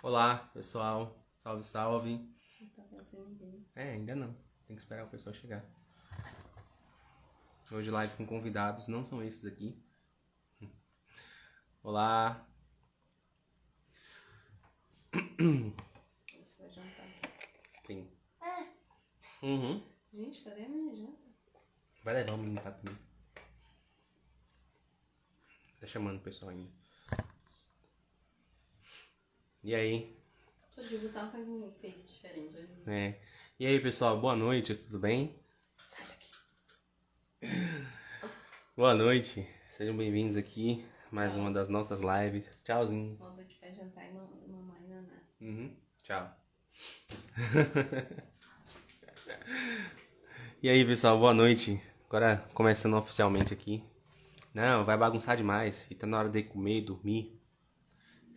Olá, pessoal. Salve, salve. Não tá aparecendo ninguém. Ainda não. Tem que esperar o pessoal chegar. Hoje live com convidados, não são esses aqui. Olá. Você vai jantar. Sim. Uhum. Gente, cadê a minha janta? Vai levar o menino pra comer. Tá chamando o pessoal ainda. E aí? Todo dia o Gustavo faz um efeito diferente. E aí, pessoal, boa noite, tudo bem? Sai daqui. Boa noite. Sejam bem-vindos aqui. Mais uma das nossas lives. Tchauzinho. Quando eu tiver jantar e mamãe e naná. Tchau. E aí, pessoal, boa noite. Agora começando oficialmente aqui. Não, vai bagunçar demais. E tá na hora de comer e dormir.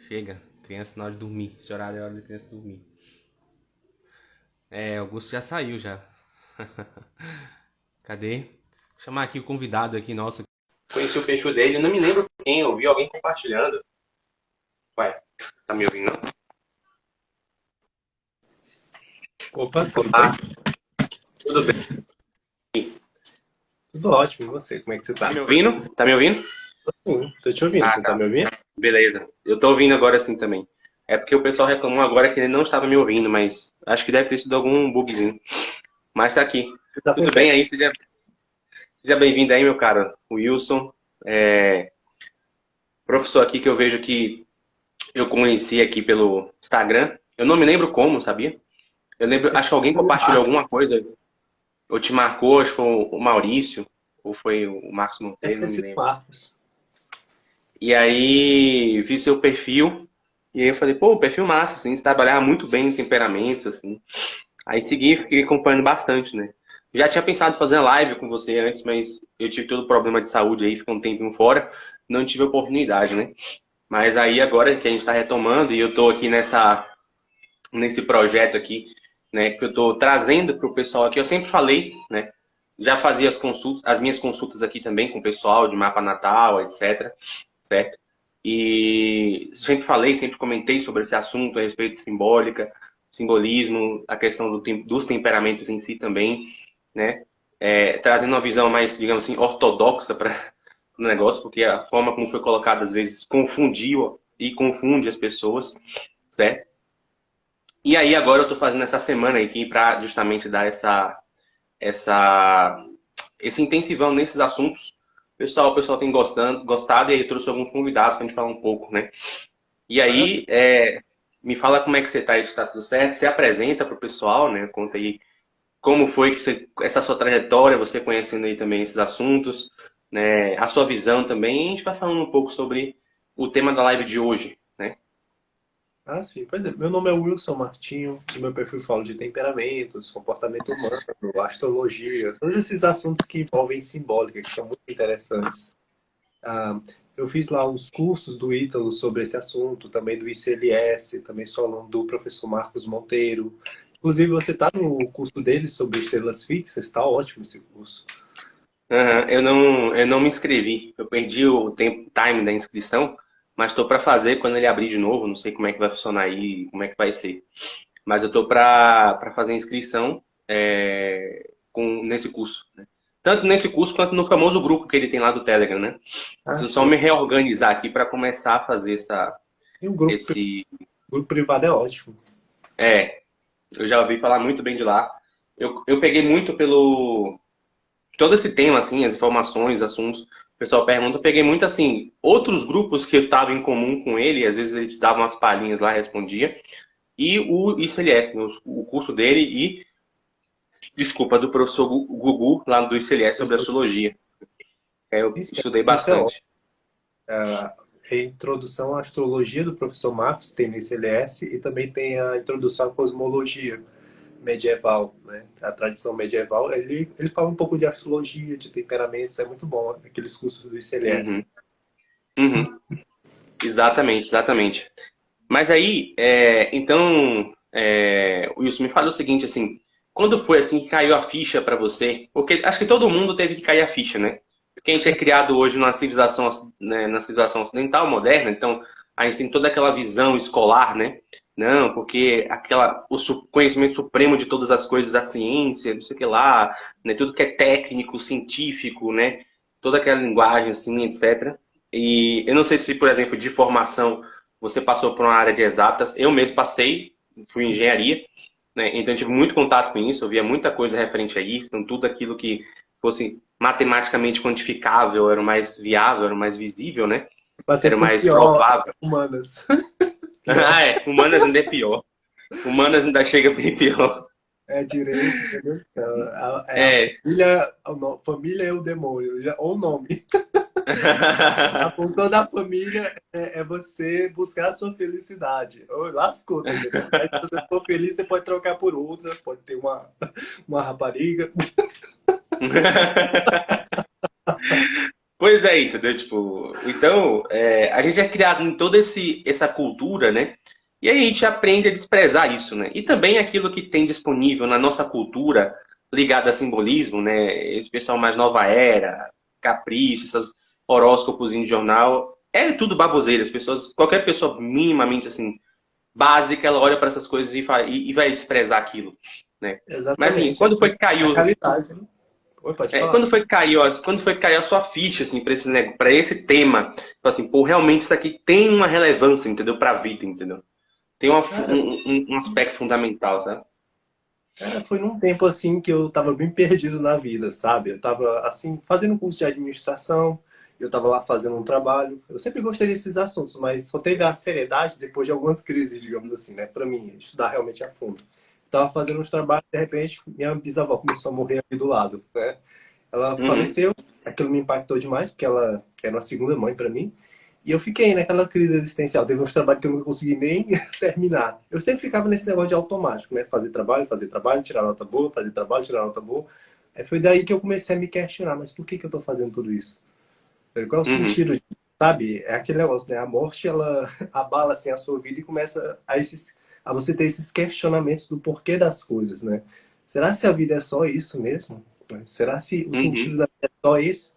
Chega, criança na hora de dormir. Esse horário é a hora de criança dormir. Augusto já saiu já. Cadê? Vou chamar aqui o convidado aqui, nosso. Conheci o perfil dele, não me lembro quem, eu vi alguém compartilhando. Ué, tá me ouvindo não? Opa, tudo Olá, bem? tudo bem? Tudo ótimo. E você? Como é que você tá? Tá me ouvindo? Tá me ouvindo? Sim, tô te ouvindo. Você tá me ouvindo? Beleza. Eu tô ouvindo agora sim também. É porque o pessoal reclamou agora que ele não estava me ouvindo, mas acho que deve ter sido algum bugzinho. Mas tá aqui. Tá Tudo perfeito. bem aí? Seja bem-vindo aí, meu cara. Wilson. Professor aqui que eu vejo que eu conheci aqui pelo Instagram. Eu não me lembro como, sabia? Eu lembro, acho que alguém compartilhou alguma coisa. Ou te marcou, acho que foi o Maurício, ou foi o Marcos Deve Monteiro, ter não me sido lembro. Marcos. E aí vi seu perfil, e aí eu falei, pô, perfil massa, assim, você trabalhava muito bem em temperamentos, assim. Aí segui e fiquei acompanhando bastante, né? Já tinha pensado em fazer uma live com você antes, mas eu tive todo o problema de saúde aí, ficou um tempinho fora, não tive oportunidade, né? Mas aí agora que a gente está retomando e eu estou aqui nesse projeto aqui, né, que eu estou trazendo para o pessoal aqui, eu sempre falei, né? Já fazia as minhas consultas aqui também com o pessoal de mapa natal, etc. Certo? E sempre falei, sempre comentei sobre esse assunto a respeito de simbólica, simbolismo, a questão dos temperamentos em si também, né? Trazendo uma visão mais, digamos assim, ortodoxa para o negócio, porque a forma como foi colocada às vezes confundiu e confunde as pessoas, certo? E aí agora eu estou fazendo essa semana aqui para justamente dar essa esse intensivão nesses assuntos. O pessoal tem gostado e aí eu trouxe alguns convidados para a gente falar um pouco, né? E aí, me fala como é que você está aí, se está tudo certo, se apresenta para o pessoal, né? Conta aí como foi que essa sua trajetória, você conhecendo aí também esses assuntos, né? A sua visão também, e a gente vai falando um pouco sobre o tema da live de hoje, né? Ah, sim. Pois é. Meu nome é Wilson Martinho. No meu perfil falo de temperamentos, comportamento humano, astrologia, todos esses assuntos que envolvem simbólica, que são muito interessantes. Ah, eu fiz lá uns cursos do Ítalo sobre esse assunto, também do ICLS, também sou aluno do professor Marcos Monteiro. Inclusive, você está no curso dele sobre estrelas fixas, está ótimo esse curso. Aham, eu não me inscrevi. Eu perdi o time da inscrição, mas estou para fazer quando ele abrir de novo. Não sei como é que vai funcionar aí, como é que vai ser. Mas eu estou para fazer a inscrição nesse curso, né? Tanto nesse curso quanto no famoso grupo que ele tem lá do Telegram, né? Ah, Preciso só sim. me reorganizar aqui para começar a fazer E o esse. grupo privado é ótimo. É, eu já ouvi falar muito bem de lá. Eu peguei muito pelo todo esse tema, assim, as informações, assuntos, o pessoal pergunta, eu peguei muito, assim, outros grupos que eu estava em comum com ele, às vezes ele te dava umas palhinhas lá, respondia, e o ICLS, né, o curso dele e, desculpa, do professor Gugu, lá do ICLS, sobre astrologia. Eu Isso estudei isso é ótimo. bastante. A introdução à astrologia do professor Marcos tem no ICLS e também tem a introdução à cosmologia medieval, né? A tradição medieval. Ele fala um pouco de astrologia, de temperamentos, é muito bom aqueles cursos do ICLS. Uhum, uhum. Exatamente, exatamente. Mas aí, então, Wilson, me fala o seguinte, assim, quando foi assim que caiu a ficha para você? Porque acho que todo mundo teve que cair a ficha, né? Porque a gente é criado hoje numa civilização, né, na civilização ocidental moderna, então a gente tem toda aquela visão escolar, né? Não, porque conhecimento supremo de todas as coisas da ciência, não sei o que lá, né? Tudo que é técnico, científico, né? Toda aquela linguagem, assim, etc. E eu não sei se, por exemplo, de formação você passou por uma área de exatas. Eu mesmo passei, fui em engenharia, né? Então eu tive muito contato com isso, eu via muita coisa referente a isso, então tudo aquilo que fosse matematicamente quantificável era o mais viável, era o mais visível, né? Passei Era o por mais pior, provável. humanas. Ah, é. Humanas ainda é pior. Humanas ainda chega bem pior. É direito, meu Deus do céu. É a É. família, família é o demônio, ou o nome. A função da família é você buscar a sua felicidade. Ô, lascou, tá entendendo? Aí, se você for feliz, você pode trocar por outra, pode ter uma rapariga. Pois é, entendeu? Tipo, então, a gente é criado em toda essa cultura, né? E aí a gente aprende a desprezar isso, né? E também aquilo que tem disponível na nossa cultura ligado a simbolismo, né? Esse pessoal mais nova era, capricho, esses horóscopos em jornal, é tudo baboseira. As pessoas, qualquer pessoa minimamente assim básica, ela olha para essas coisas e vai desprezar aquilo, né? Mas assim, Exatamente. quando foi que A caiu realidade, né? Oi, pode falar. quando foi que caiu a sua ficha, assim, para esse tema? Tipo assim, pô, realmente isso aqui tem uma relevância, entendeu? Pra vida, entendeu? Tem Cara, um aspecto fundamental, sabe? foi num tempo assim que eu tava bem perdido na vida, sabe? Eu tava assim, fazendo um curso de administração, eu tava lá fazendo um trabalho. Eu sempre gostei desses assuntos, mas só teve a seriedade depois de algumas crises, digamos assim, né? Pra mim, estudar realmente a fundo. Eu tava fazendo uns trabalhos, de repente, minha bisavó começou a morrer aqui do lado, né? Ela Uhum. faleceu, aquilo me impactou demais, porque ela era uma segunda mãe pra mim. E eu fiquei naquela crise existencial. Teve uns trabalhos que eu não consegui nem terminar. Eu sempre ficava nesse negócio de automático, né? Fazer trabalho, tirar nota boa, fazer trabalho, tirar nota boa. Aí foi daí que eu comecei a me questionar, mas por que eu tô fazendo tudo isso? Qual é o Uhum. sentido disso? Sabe? É aquele negócio, né? A morte, ela abala assim a sua vida e começa a você ter esses questionamentos do porquê das coisas, né? Será se a vida é só isso mesmo? Será se o Uhum. sentido da vida é só esse?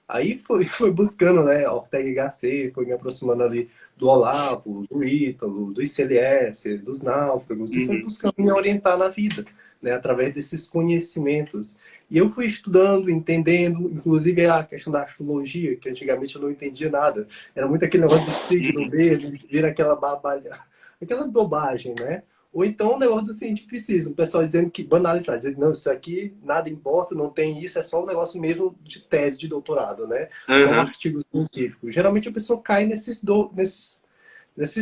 Aí foi buscando, né, Ortega y Gasset, foi me aproximando ali do Olavo, do Ítalo, do ICLS, dos náufragos, e foi Uhum. buscando me orientar na vida, né, através desses conhecimentos. E eu fui estudando, entendendo, inclusive a questão da astrologia, que antigamente eu não entendia nada. Era muito aquele negócio de signo Uhum. dele, vira aquela babalha, aquela bobagem, né? Ou então o negócio do cientificismo, o pessoal dizendo que banalizar, dizendo não, isso aqui nada importa, não tem isso, é só um negócio mesmo de tese de doutorado, né? Só um Uhum. artigo científico. Geralmente a pessoa cai nesses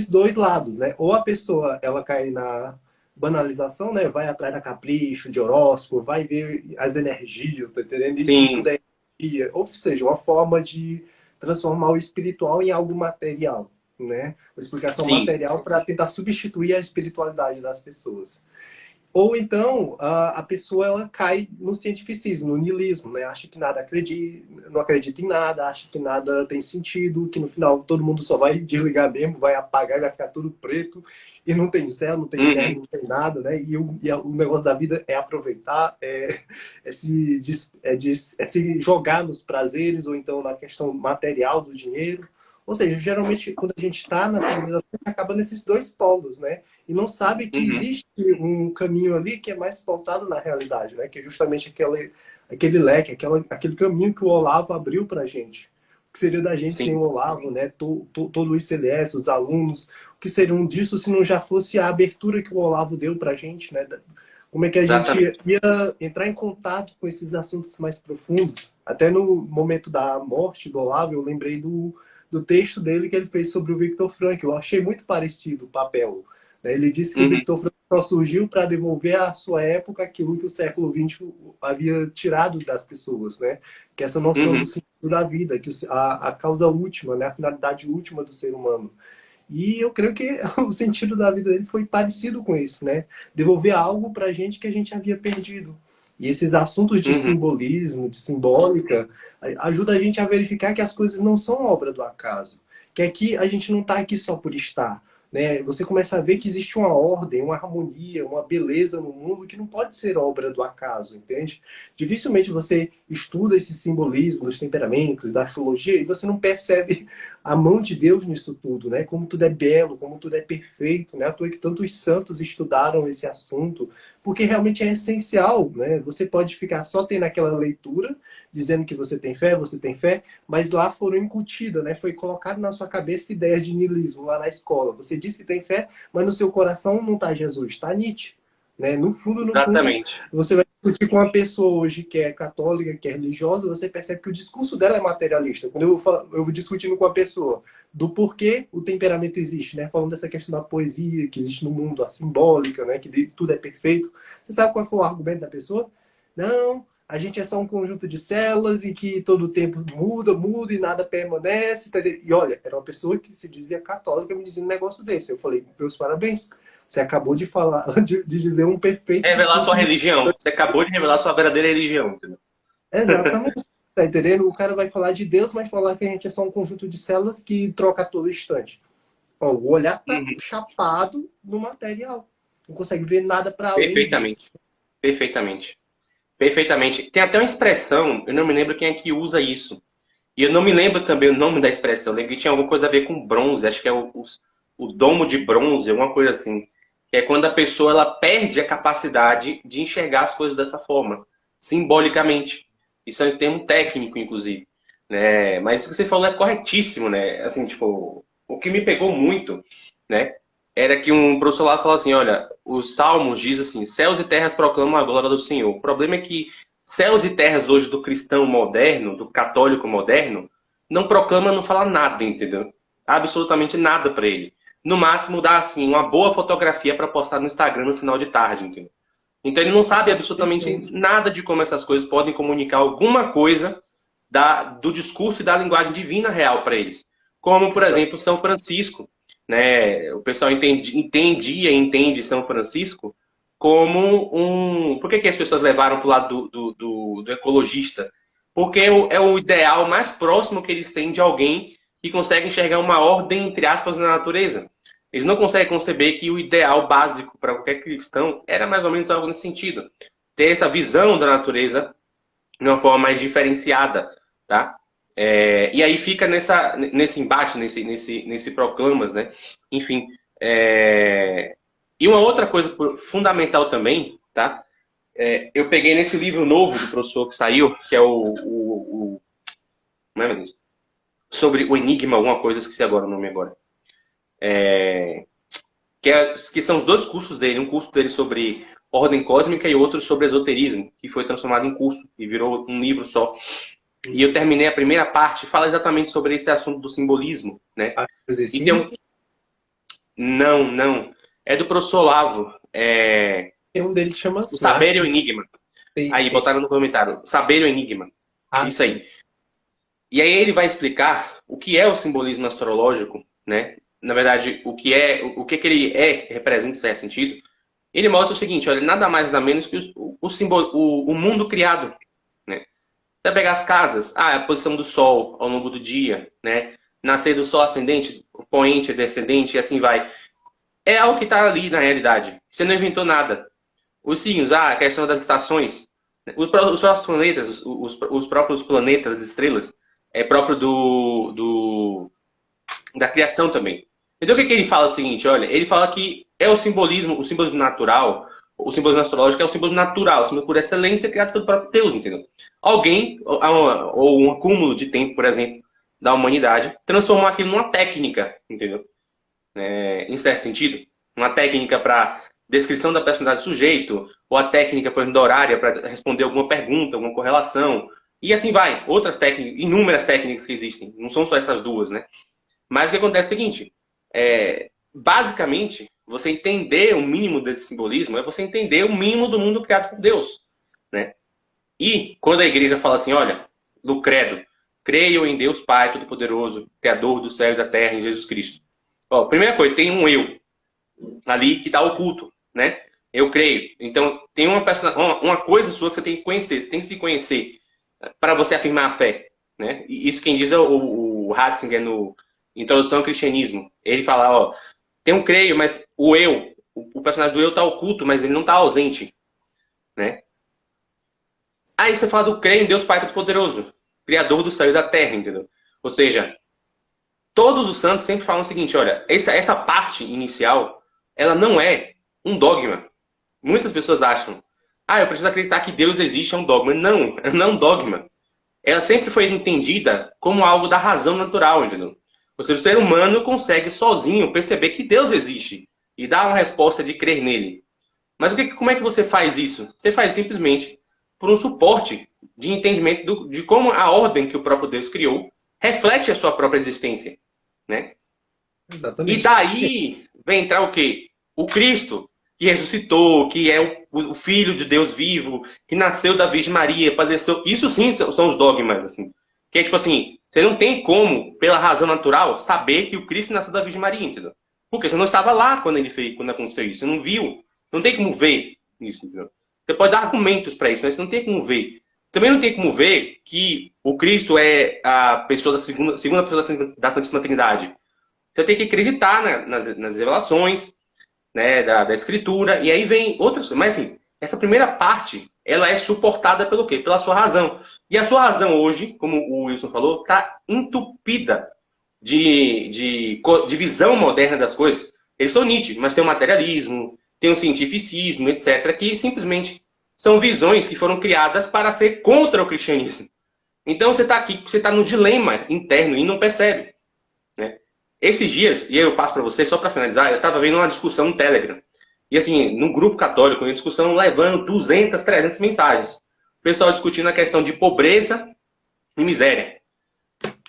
dois lados, né? Ou a pessoa ela cai na banalização, né? Vai atrás da capricho, de horóscopo, vai ver as energias, tá entendendo? E tudo Sim, é energia. Ou seja, uma forma de transformar o espiritual em algo material, né? Uma explicação sim. material para tentar substituir a espiritualidade das pessoas. Ou então a pessoa ela cai no cientificismo, no niilismo, né? Acha que nada acredita, não acredita em nada, acha que nada tem sentido, que no final todo mundo só vai desligar mesmo, vai apagar e vai ficar tudo preto e não tem céu, não tem inferno, Uhum. não tem nada, né? O negócio da vida é aproveitar, é se jogar nos prazeres ou então na questão material do dinheiro. Ou seja, geralmente quando a gente está na civilização, acaba nesses dois polos, né? E não sabe que Uhum. existe um caminho ali que é mais pautado na realidade, né? Que é justamente aquele leque, aquele caminho que o Olavo abriu para a gente. O que seria da gente sem Sim. o Olavo, né? Todo o ICLS, os alunos, o que seriam disso se não já fosse a abertura que o Olavo deu para a gente, né? Como é que a gente Exatamente. ia entrar em contato com esses assuntos mais profundos? Até no momento da morte do Olavo, eu lembrei do texto dele que ele fez sobre o Viktor Frankl. Eu achei muito parecido o papel. Ele disse que o Uhum. Viktor Frankl só surgiu para devolver à sua época aquilo que o século XX havia tirado das pessoas, né? Que é essa noção do Uhum. sentido da vida, que a causa última, né? A finalidade última do ser humano. E eu creio que o sentido da vida dele foi parecido com isso, né? Devolver algo para a gente que a gente havia perdido. E esses assuntos de Uhum. simbolismo, de simbólica, ajuda a gente a verificar que as coisas não são obra do acaso. Que aqui a gente não está aqui só por estar. né? Você começa a ver que existe uma ordem, uma harmonia, uma beleza no mundo que não pode ser obra do acaso, entende? Dificilmente você estuda esse simbolismo dos temperamentos, da astrologia, e você não percebe a mão de Deus nisso tudo, né? Como tudo é belo, como tudo é perfeito, né? À toa que tantos santos estudaram esse assunto, porque realmente é essencial, né? Você pode ficar só tendo aquela leitura, dizendo que você tem fé, mas lá foram incutidas, né? Foi colocado na sua cabeça ideias de niilismo lá na escola. Você disse que tem fé, mas no seu coração não está Jesus, está Nietzsche. Né? No fundo, Exatamente. você vai discutir com uma pessoa hoje que é católica, que é religiosa, você percebe que o discurso dela é materialista. Quando eu vou discutindo com uma pessoa do porquê o temperamento existe, né? Falando dessa questão da poesia que existe no mundo, a simbólica, né? Que tudo é perfeito. Você sabe qual foi o argumento da pessoa? Não, a gente é só um conjunto de células e que todo o tempo muda e nada permanece. E olha, era uma pessoa que se dizia católica me dizendo um negócio desse. Eu falei, meus parabéns. Você acabou de falar, de dizer um perfeito Revelar discurso. sua religião. Você acabou de revelar sua verdadeira religião, entendeu? Exatamente. Tá entendendo? O cara vai falar de Deus, mas falar que a gente é só um conjunto de células que troca a todo instante. Ó, o olhar tá Uhum. chapado no material. Não consegue ver nada para além disso. Perfeitamente. Perfeitamente. Perfeitamente. Tem até uma expressão, eu não me lembro quem é que usa isso. E eu não me lembro também o nome da expressão. Eu lembro que tinha alguma coisa a ver com bronze. Acho que é o domo de bronze, alguma coisa assim. Que é quando a pessoa ela perde a capacidade de enxergar as coisas dessa forma, simbolicamente. Isso é um termo técnico, inclusive. Né? Mas isso que você falou é corretíssimo, né? Assim, tipo, o que me pegou muito, né? Era que um professor lá falou assim, olha, os Salmos diz assim, céus e terras proclamam a glória do Senhor. O problema é que céus e terras hoje do cristão moderno, do católico moderno, não proclama, não fala nada, entendeu? Absolutamente nada para ele. No máximo dá assim uma boa fotografia para postar no Instagram no final de tarde, entendeu? Então ele não sabe absolutamente nada de como essas coisas podem comunicar alguma coisa do discurso e da linguagem divina real para eles. Como, por exemplo, São Francisco. Né? O pessoal entendia e entende São Francisco como um... Por que as pessoas levaram para o lado do ecologista? Porque é o ideal mais próximo que eles têm de alguém que consegue enxergar uma ordem, entre aspas, na natureza. Eles não conseguem conceber que o ideal básico para qualquer cristão era mais ou menos algo nesse sentido. Ter essa visão da natureza de uma forma mais diferenciada, tá? E aí fica nesse embate, nesse proclamas, né? Enfim. E uma outra coisa fundamental também, tá? Eu peguei nesse livro novo do professor que saiu, que é como é, meu Deus? Sobre o Enigma, alguma coisa, esqueci agora o nome agora. Que são os dois cursos dele, um curso dele sobre ordem cósmica e outro sobre esoterismo, que foi transformado em curso e virou um livro só. E eu terminei a primeira parte, fala exatamente sobre esse assunto do simbolismo, né? E tem Não. É do professor Olavo. Tem um dele que chama O Saber e o Enigma. Aí, botaram no comentário. Saber e o Enigma. Isso aí. E aí ele vai explicar o que é o simbolismo astrológico, né? Na verdade, o que ele representa em certo sentido. Ele mostra o seguinte, olha, nada mais nada menos que o mundo criado, né? Você vai pegar as casas, a posição do Sol ao longo do dia, né? Nascer do Sol ascendente, poente, descendente, e assim vai. É algo que está ali na realidade. Você não inventou nada. Os signos, a questão das estações, os próprios planetas, os próprios planetas, as estrelas, é próprio da criação também. Então o que ele fala é o seguinte, olha, ele fala que é o simbolismo natural, o simbolismo astrológico é o simbolismo natural, o simbolismo por excelência criado pelo próprio Deus, entendeu? Alguém, ou um acúmulo de tempo, por exemplo, da humanidade, transformou aquilo numa técnica, entendeu? Em certo sentido. Uma técnica para descrição da personalidade do sujeito, ou a técnica, por exemplo, da horária para responder alguma pergunta, alguma correlação, e assim vai. Outras técnicas, inúmeras técnicas que existem, não são só essas duas, né? Mas o que acontece é o seguinte, basicamente, você entender o mínimo desse simbolismo é você entender o mínimo do mundo criado por Deus, né? E quando a igreja fala assim, olha, no credo, creio em Deus Pai Todo-Poderoso, Criador do céu e da terra, em Jesus Cristo. Ó, primeira coisa, tem um eu ali que está oculto, né? Eu creio. Então, tem uma coisa sua que você tem que conhecer, você tem que se conhecer para você afirmar a fé, né? E isso quem diz é o Ratzinger no Introdução ao Cristianismo. Ele fala, ó, tem um creio, mas o eu, o personagem do eu tá oculto, mas ele não tá ausente, né? Aí você fala do creio em Deus Pai Todo-Poderoso, Criador do céu e da terra, entendeu? Ou seja, todos os santos sempre falam o seguinte, olha, essa parte inicial, ela não é um dogma. Muitas pessoas acham, eu preciso acreditar que Deus existe, é um dogma. Não, não é um dogma. Ela sempre foi entendida como algo da razão natural, entendeu? Ou seja, o ser humano consegue sozinho perceber que Deus existe e dar uma resposta de crer nele. Mas como é que você faz isso? Você faz simplesmente por um suporte de entendimento de como a ordem que o próprio Deus criou reflete a sua própria existência, né? Exatamente. E daí vem entrar o quê? O Cristo, que ressuscitou, que é o Filho de Deus vivo, que nasceu da Virgem Maria, padeceu. Isso sim são os dogmas, assim. Que é tipo assim, você não tem como, pela razão natural, saber que o Cristo nasceu da Virgem Maria, entendeu? Porque você não estava lá quando quando aconteceu isso. Você não viu. Não tem como ver isso, entendeu? Você pode dar argumentos para isso, mas você não tem como ver. Também não tem como ver que o Cristo é a pessoa segunda pessoa da Santíssima Trindade. Você tem que acreditar nas revelações, né, da Escritura, e aí vem outras coisas. Mas assim, essa primeira parte, ela é suportada pelo quê? Pela sua razão. E a sua razão hoje, como o Wilson falou, está entupida de visão moderna das coisas. Eles são nítidos, mas tem o materialismo, tem o cientificismo, etc., que simplesmente são visões que foram criadas para ser contra o cristianismo. Então você está aqui, você está no dilema interno e não percebe, né? Esses dias, e eu passo para você, só para finalizar, eu estava vendo uma discussão no Telegram. E assim, num grupo católico, uma discussão levando 200, 300 mensagens. O pessoal discutindo a questão de pobreza e miséria.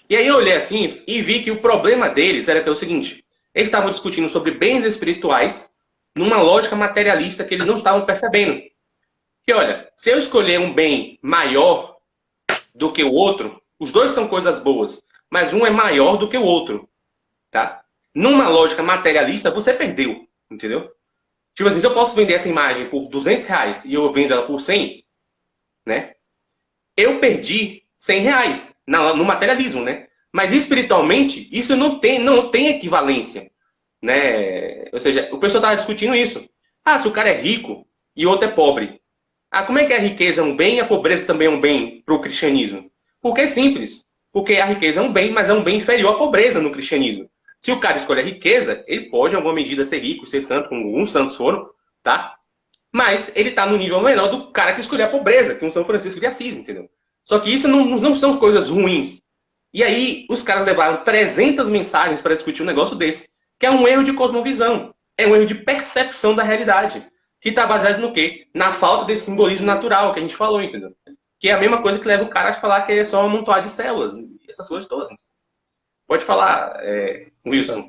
E aí eu olhei assim e vi que o problema deles era o seguinte. Eles estavam discutindo sobre bens espirituais numa lógica materialista que eles não estavam percebendo. Que olha, se eu escolher um bem maior do que o outro, os dois são coisas boas, mas um é maior do que o outro. Tá? Numa lógica materialista, você perdeu, entendeu? Tipo assim, se eu posso vender essa imagem por R$ 200 e eu vendo ela por 100, né? Eu perdi R$ 100 no materialismo, né? Mas espiritualmente, isso não tem equivalência, né? Ou seja, o pessoal estava discutindo isso. Se o cara é rico e o outro é pobre. Como é que a riqueza é um bem e a pobreza também é um bem para o cristianismo? Porque é simples. Porque a riqueza é um bem, mas é um bem inferior à pobreza no cristianismo. Se o cara escolhe a riqueza, ele pode, em alguma medida, ser rico, ser santo, como alguns santos foram, tá? Mas ele tá no nível menor do cara que escolheu a pobreza, que é um São Francisco de Assis, entendeu? Só que isso não são coisas ruins. E aí, os caras levaram 300 mensagens para discutir um negócio desse, que é um erro de cosmovisão. É um erro de percepção da realidade. Que tá baseado no quê? Na falta desse simbolismo natural que a gente falou, entendeu? Que é a mesma coisa que leva o cara a falar que ele é só um amontoado de células. Essas coisas todas. Pode falar, Wilson.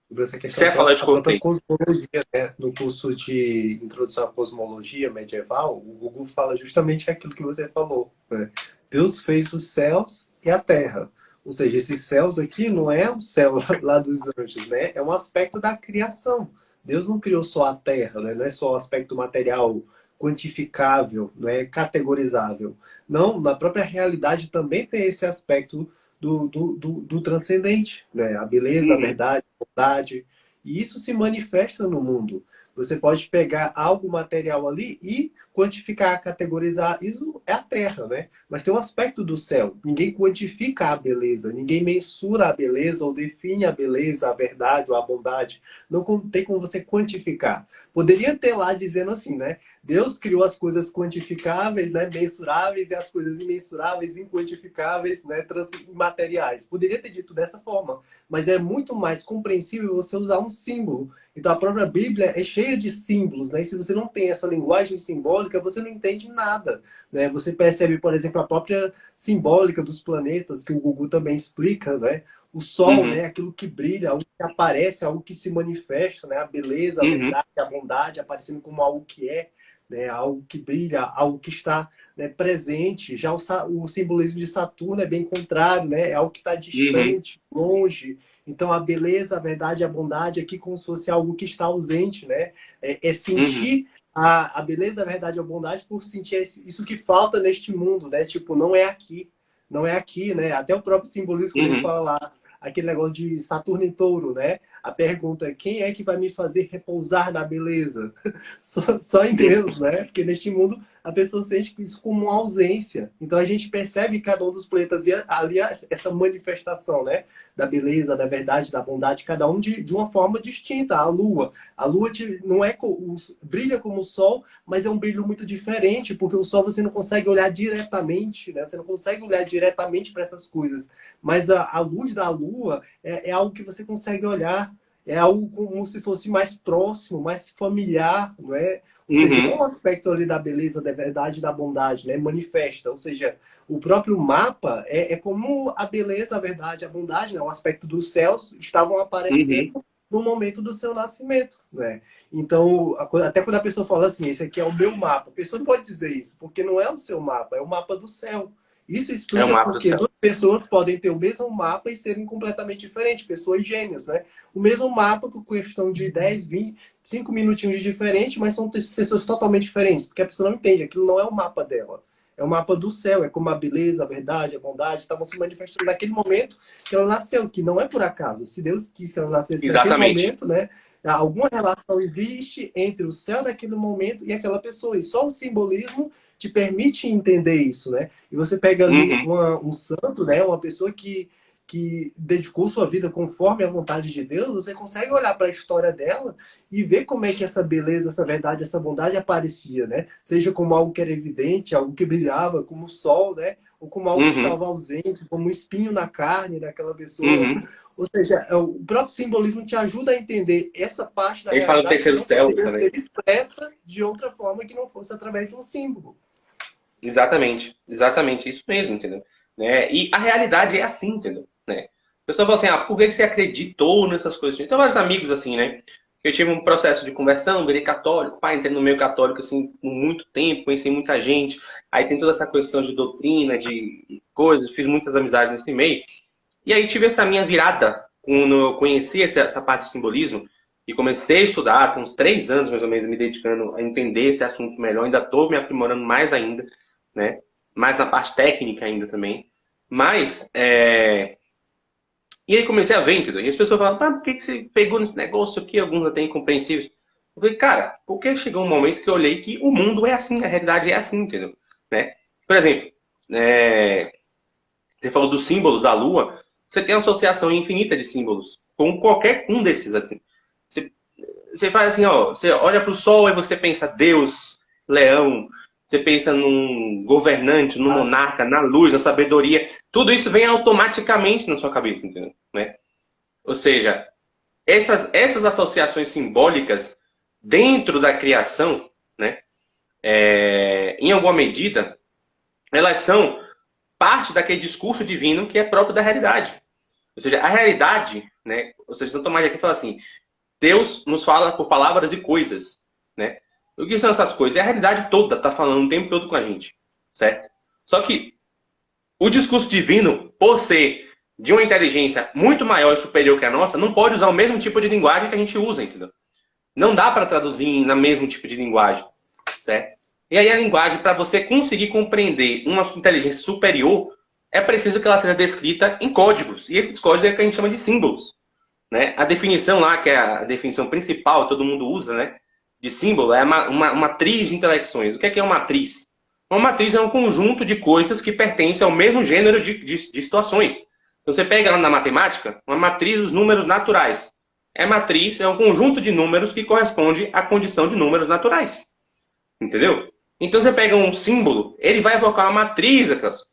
Sobre essa questão, Você ia falar de a própria corpo. cosmologia, né? No curso de Introdução à Cosmologia Medieval, o Google fala justamente aquilo que você falou, né? Deus fez os céus e a terra. Ou seja, esses céus aqui não é o céu lá dos anjos, né? É um aspecto da criação. Deus não criou só a terra, né? Não é só o aspecto material quantificável, não é categorizável. Não, na própria realidade também tem esse aspecto do transcendente, né? A beleza, a verdade, a bondade. E isso se manifesta no mundo. Você pode pegar algo material ali e quantificar, categorizar. Isso é a Terra, né? Mas tem um aspecto do céu. Ninguém quantifica a beleza, ninguém mensura a beleza ou define a beleza, a verdade ou a bondade. Não tem como você quantificar. Poderia ter lá dizendo assim, né? Deus criou as coisas quantificáveis, né, mensuráveis, e as coisas imensuráveis, inquantificáveis, né, imateriais. Poderia ter dito dessa forma, mas é muito mais compreensível você usar um símbolo. Então a própria Bíblia é cheia de símbolos, né? E se você não tem essa linguagem simbólica, você não entende nada, né? Você percebe, por exemplo, a própria simbólica dos planetas, que o Gugu também explica, né? O sol, né? Aquilo que brilha, algo que aparece, algo que se manifesta, né? A beleza, a verdade, a bondade aparecendo como algo que é, né? Algo que brilha, algo que está, né, presente. Já o simbolismo de Saturno é bem contrário, né? É algo que está distante, longe. Então a beleza, a verdade, a bondade aqui como se fosse algo que está ausente, né? É sentir a beleza, a verdade, a bondade por sentir isso que falta neste mundo, né? Tipo, não é aqui, não é aqui, né? Até o próprio simbolismo que ele fala lá, aquele negócio de Saturno em Touro, né? A pergunta é: quem é que vai me fazer repousar na beleza? Só em Deus, né? Porque neste mundo a pessoa sente isso como uma ausência. Então a gente percebe cada um dos planetas e ali essa manifestação, né? Da beleza, da verdade, da bondade, cada um de uma forma distinta. A Lua. A Lua não é brilha como o Sol, mas é um brilho muito diferente, porque o Sol você não consegue olhar diretamente, né? Você não consegue olhar diretamente para essas coisas. Mas a luz da Lua é algo que você consegue olhar, é algo como se fosse mais próximo, mais familiar, não é? Ou seja, é um aspecto ali da beleza, da verdade, da bondade, né? Manifesta. Ou seja, o próprio mapa é como a beleza, a verdade, a bondade, né? O aspecto dos céus estavam aparecendo no momento do seu nascimento, né? Então, até quando a pessoa fala assim, esse aqui é o meu mapa, a pessoa não pode dizer isso, porque não é o seu mapa, é o mapa do céu. Isso É o explica mapa do porque céu. duas pessoas podem ter o mesmo mapa e serem completamente diferentes, pessoas gêmeas, né? O mesmo mapa por questão de 10, 20, 5 minutinhos de diferente, mas são pessoas totalmente diferentes, porque a pessoa não entende, aquilo não é o mapa dela. É o mapa do céu, é como a beleza, a verdade, a bondade estavam se manifestando naquele momento que ela nasceu, que não é por acaso. Se Deus quis que ela nascesse naquele Exatamente. momento, né? Alguma relação existe entre o céu daquele momento e aquela pessoa. E só o simbolismo te permite entender isso, né? E você pega ali um santo, né? Uma pessoa que dedicou sua vida conforme a vontade de Deus, você consegue olhar para a história dela e ver como é que essa beleza, essa verdade, essa bondade aparecia, né? Seja como algo que era evidente, algo que brilhava, como o sol, né? Ou como algo que estava ausente, como um espinho na carne daquela pessoa. Ou seja, o próprio simbolismo te ajuda a entender essa parte da Ele fala do realidade que terceiro não céu poderia também. ser expressa de outra forma que não fosse através de um símbolo. Exatamente. Exatamente. Isso mesmo, entendeu? Né? E a realidade é assim, entendeu? Né? A pessoa fala assim, por que você acreditou nessas coisas? Então, vários amigos, assim, né? Eu tive um processo de conversão, virei católico, pai, entrei no meio católico, assim, por muito tempo, conheci muita gente. Aí tem toda essa questão de doutrina, de coisas, fiz muitas amizades nesse meio. E aí tive essa minha virada, quando eu conheci essa parte de simbolismo, e comecei a estudar, tem uns 3 anos, mais ou menos, me dedicando a entender esse assunto melhor. Ainda estou me aprimorando mais ainda, né? Mais na parte técnica ainda também. Mas, e aí comecei a ver, entendeu? E as pessoas falam, por que você pegou nesse negócio aqui? Alguns até incompreensíveis. Eu falei, cara, porque chegou um momento que eu olhei que o mundo é assim, a realidade é assim, entendeu? Né? Por exemplo, você falou dos símbolos da Lua, você tem uma associação infinita de símbolos com qualquer um desses, assim. Você faz assim, ó, você olha para o Sol e você pensa Deus, Leão, você pensa num governante, num monarca, na luz, na sabedoria. Tudo isso vem automaticamente na sua cabeça, entendeu? Né? Ou seja, essas associações simbólicas dentro da criação, né, em alguma medida, elas são parte daquele discurso divino que é próprio da realidade. Ou seja, a realidade, né, ou seja, São Tomás de Aquino fala assim, Deus nos fala por palavras e coisas, né? O que são essas coisas? É a realidade toda, tá falando o tempo todo com a gente, certo? Só que o discurso divino, por ser de uma inteligência muito maior e superior que a nossa, não pode usar o mesmo tipo de linguagem que a gente usa, entendeu? Não dá para traduzir no mesmo tipo de linguagem, certo? E aí a linguagem, para você conseguir compreender uma inteligência superior, é preciso que ela seja descrita em códigos. E esses códigos é o que a gente chama de símbolos. Né? A definição lá, que é a definição principal, todo mundo usa, né? De símbolo, é uma matriz de intelecções. O que é uma matriz? Uma matriz é um conjunto de coisas que pertencem ao mesmo gênero de situações. Então, você pega lá na matemática, uma matriz dos números naturais. Matriz é um conjunto de números que corresponde à condição de números naturais. Entendeu? Então, você pega um símbolo, ele vai evocar uma matriz daquelas.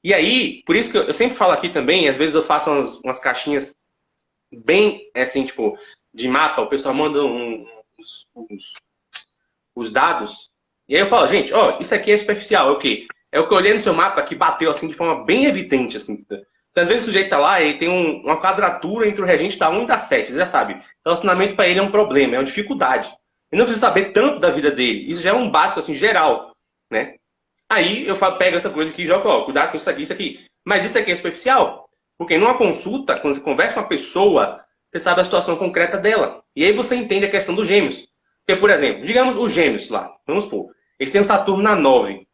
E aí, por isso que eu sempre falo aqui também, às vezes eu faço umas caixinhas bem, assim, tipo, de mapa, o pessoal manda os dados, e aí eu falo, gente, ó, isso aqui é superficial, é o quê? É o que eu olhei no seu mapa que bateu, assim, de forma bem evidente, assim. Então, às vezes o sujeito tá lá e tem uma quadratura entre o regente da 1 e da 7, você já sabe. Relacionamento para ele é um problema, é uma dificuldade. Ele não precisa saber tanto da vida dele, isso já é um básico, assim, geral, né? Aí eu pego essa coisa aqui e jogo, ó, cuidado com isso aqui, isso aqui. Mas isso aqui é superficial. Porque numa consulta, quando você conversa com a pessoa, você sabe a situação concreta dela. E aí você entende a questão dos gêmeos. Porque, por exemplo, digamos os gêmeos lá, vamos supor, eles têm o Saturno na 9,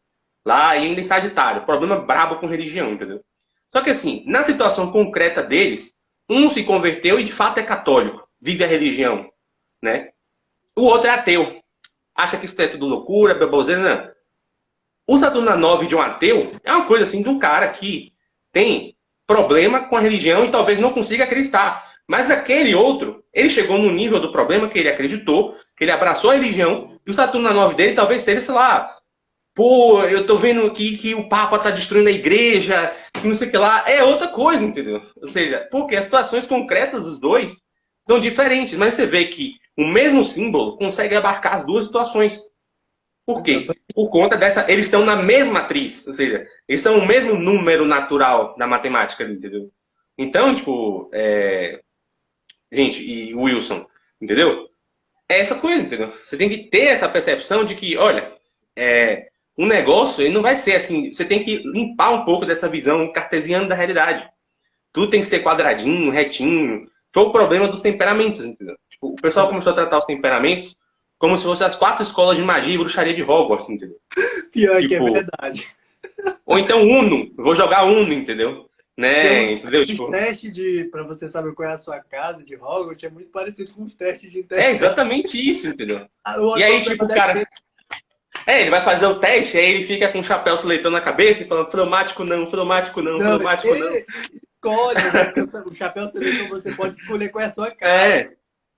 lá e ainda em Sagitário. Problema brabo com religião, entendeu? Só que assim, na situação concreta deles, Um se converteu e de fato é católico, vive a religião, né? O outro é ateu, acha que isso é tudo loucura, baboseira, não. O Saturno na 9 de um ateu é uma coisa assim de um cara que tem problema com a religião e talvez não consiga acreditar. Mas aquele outro, ele chegou no nível do problema que ele acreditou, que ele abraçou a religião, e o Saturno na 9 dele talvez seja, sei lá, pô, eu tô vendo aqui que o Papa tá destruindo a igreja, que não sei o que lá. É outra coisa, entendeu? Ou seja, porque as situações concretas dos dois são diferentes, mas você vê que o mesmo símbolo consegue abarcar as duas situações. Por quê? Por conta dessa. Eles estão na mesma matriz, ou seja, eles são o mesmo número natural da matemática, entendeu? Então, tipo, gente, e Wilson, entendeu? É essa coisa, entendeu? Você tem que ter essa percepção de que, olha, um negócio, ele não vai ser assim. Você tem que limpar um pouco dessa visão cartesiana da realidade. Tudo tem que ser quadradinho, retinho. Foi o problema dos temperamentos, entendeu? Tipo, o pessoal começou a tratar os temperamentos como se fossem as 4 escolas de magia e bruxaria de Hogwarts, entendeu? Pior tipo, que é verdade. Ou então Uno. Eu vou jogar Uno, entendeu? Né? Entendeu? Os Tipo, testes pra você saber qual é a sua casa de Hogwarts é muito parecido com os testes de é internet. exatamente isso, entendeu? O E aí, outro tipo, o deve cara. ter- Ele vai fazer o teste, aí ele fica com um chapéu seletor na cabeça e falando fleumático não, fleumático não, Não, fleumático não. escolhe, né? Porque o chapéu seletor você pode escolher qual é a sua cara. É,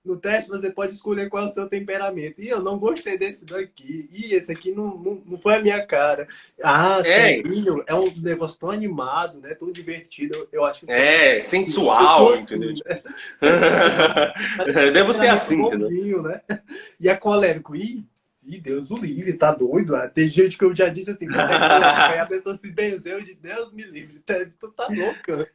No teste você pode escolher qual é o seu temperamento. E eu não gostei desse daqui. E esse aqui não foi a minha cara. Ah, é, sanguíneo é um negócio tão animado, né? Tão divertido. Eu acho que eu sensual, sou entendeu? assim, né? Devo ser Temperamento assim, entendeu? bonzinho, né? E é colérico. Deus o livre, tá doido? Ah, tem gente que eu já disse assim, você é colérico. Aí a pessoa se benzeu e diz, Deus me livre, tu tá louca.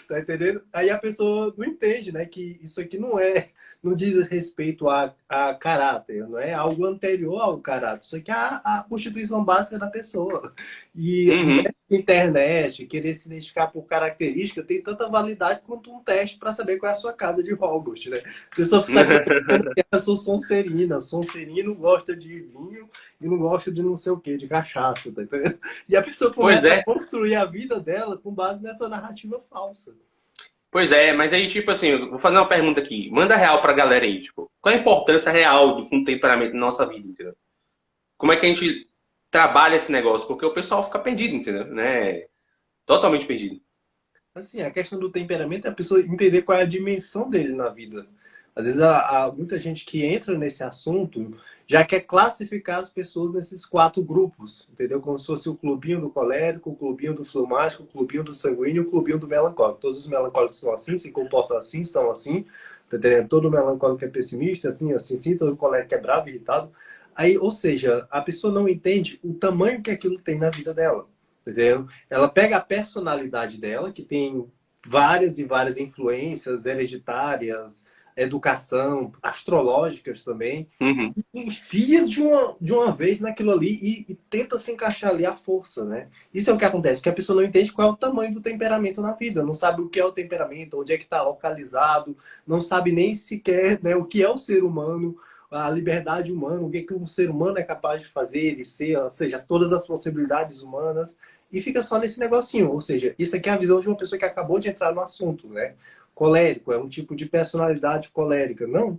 Tá entendendo? Aí a pessoa não entende, né? Que isso aqui não diz respeito a caráter, não é algo anterior ao caráter. Isso aqui é a constituição básica da pessoa. E Uhum. internet, querer se identificar por característica, tem tanta validade quanto um teste para saber qual é a sua casa de Hogwarts, né? A pessoa sabe que eu sou sonserina. Sonserino gosta de vinho e não gosta de não sei o que, de cachaça, tá entendendo? E a pessoa Pois começa a é, construir a vida dela com base nessa narrativa falsa. pois é, mas aí, tipo assim, eu vou fazer uma pergunta aqui. Manda real pra galera aí, tipo, qual a importância real do temperamento na nossa vida, entendeu? Como é que a gente trabalha esse negócio? Porque o pessoal fica perdido, entendeu? Né? Totalmente perdido. Assim, a questão do temperamento é a pessoa entender qual é a dimensão dele na vida. Às vezes, há muita gente que entra nesse assunto já quer classificar as pessoas nesses 4 grupos, entendeu? Como se fosse o clubinho do colérico, o clubinho do fleumático, o clubinho do sanguíneo e o clubinho do melancólico. Todos os melancólicos são assim, se comportam assim, são assim, tá entendendo? Todo melancólico é pessimista, assim, assim, sim, todo colérico é bravo, irritado. Aí, ou seja, a pessoa não entende o tamanho que aquilo tem na vida dela, entendeu? Ela pega a personalidade dela, que tem várias e várias influências hereditárias, educação, astrológicas também, Uhum. e enfia de uma vez naquilo ali e tenta se encaixar ali à força, né? Isso é o que acontece, porque a pessoa não entende qual é o tamanho do temperamento na vida, não sabe o que é o temperamento, onde é que está localizado, não sabe nem sequer, né, o que é o ser humano, a liberdade humana, o que, que um ser humano é capaz de fazer e ser, ou seja, todas as possibilidades humanas, e fica só nesse negocinho. Ou seja, isso aqui é a visão de uma pessoa que acabou de entrar no assunto, né? Colérico, é um tipo de personalidade colérica. Não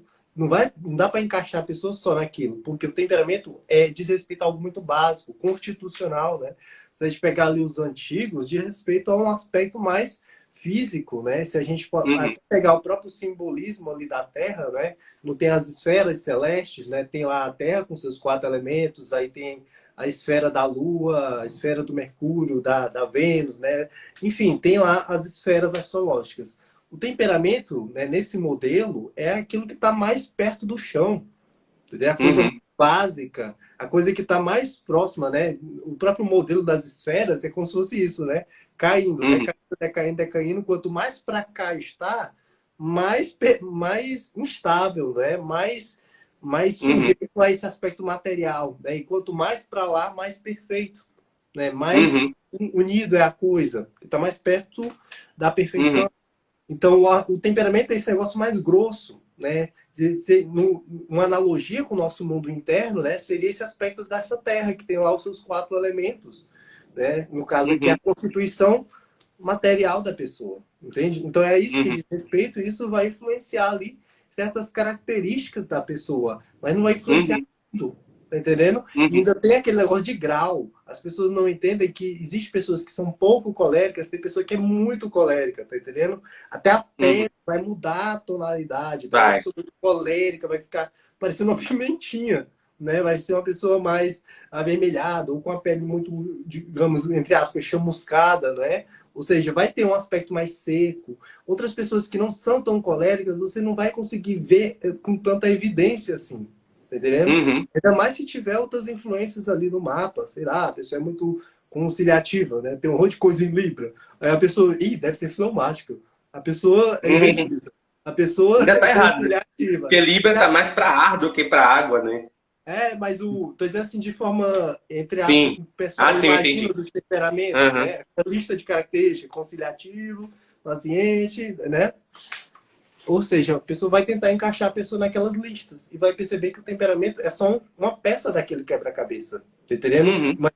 dá para encaixar a pessoa só naquilo, porque o temperamento diz respeito a algo muito básico, constitucional, né? Se a gente pegar ali os antigos, diz respeito a um aspecto mais físico, né? Se a gente Uhum. pegar o próprio simbolismo ali da Terra, né? Não tem as esferas celestes, né? Tem lá a Terra com seus 4 elementos, aí tem a esfera da Lua, a esfera do Mercúrio, da Vênus, né? Enfim, tem lá as esferas astrológicas. O temperamento, né, nesse modelo, é aquilo que está mais perto do chão, entendeu? A coisa Uhum. básica, a coisa que está mais próxima, né? O próprio modelo das esferas é como se fosse isso, né? Caindo, Uhum. decaindo, decaindo, decaindo. Quanto mais para cá está, mais instável, né? Mais Uhum. sujeito a esse aspecto material, né? E quanto mais para lá, mais perfeito, né? Mais Uhum. unido é a coisa, está mais perto da Uhum. perfeição. Então, o temperamento é esse negócio mais grosso, né? De ser, uma analogia com o nosso mundo interno, né? Seria esse aspecto dessa terra, que tem lá os seus 4 elementos, né? No caso aqui, a Uhum. constituição material da pessoa, entende? Então é isso que Uhum. diz respeito, e isso vai influenciar ali certas características da pessoa, mas não vai influenciar Uhum. tudo, tá entendendo? E Uhum. ainda tem aquele negócio de grau. As pessoas não entendem que existe pessoas que são pouco coléricas, tem pessoa que é muito colérica, tá entendendo? Até a Uhum. pele vai mudar a tonalidade, então uma Vai. pessoa muito colérica vai ficar parecendo uma pimentinha, né? Vai ser uma pessoa mais avermelhada ou com a pele muito, digamos, entre aspas, chamuscada, né? Ou seja, vai ter um aspecto mais seco. Outras pessoas que não são tão coléricas, você não vai conseguir ver com tanta evidência assim, tá entendendo? Uhum. Ainda mais se tiver outras influências ali no mapa, sei lá, a pessoa é muito conciliativa, né? Tem um monte de coisa em Libra. Aí a pessoa, deve ser fleumática. A pessoa é Uhum. indecisa. A pessoa Ainda é tá errado, né? conciliativa. Porque Libra tá mais pra ar do que pra água, né? Mas tô dizendo assim de forma, entre aspas, Sim. que o Ah, pessoal sim, eu imagina entendi. dos temperamentos, Uhum. né? A lista de características, conciliativo, paciente, né? Ou seja, a pessoa vai tentar encaixar a pessoa naquelas listas e vai perceber que o temperamento é só uma peça daquele quebra-cabeça, tá entendendo? Uhum. Mas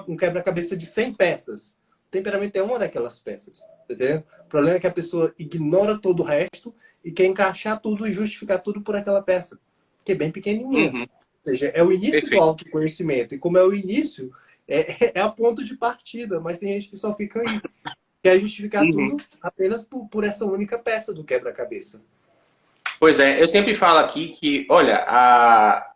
um quebra-cabeça de 100 peças. O temperamento é uma daquelas peças, tá entendendo? O problema é que a pessoa ignora todo o resto e quer encaixar tudo e justificar tudo por aquela peça, que é bem pequenininha. Uhum. Ou seja, é o início do Perfeito. autoconhecimento. E como é o início, é a ponto de partida, mas tem gente que só fica aí. Quer justificar Uhum. tudo apenas por essa única peça do quebra-cabeça. Pois é, eu sempre falo aqui que, olha,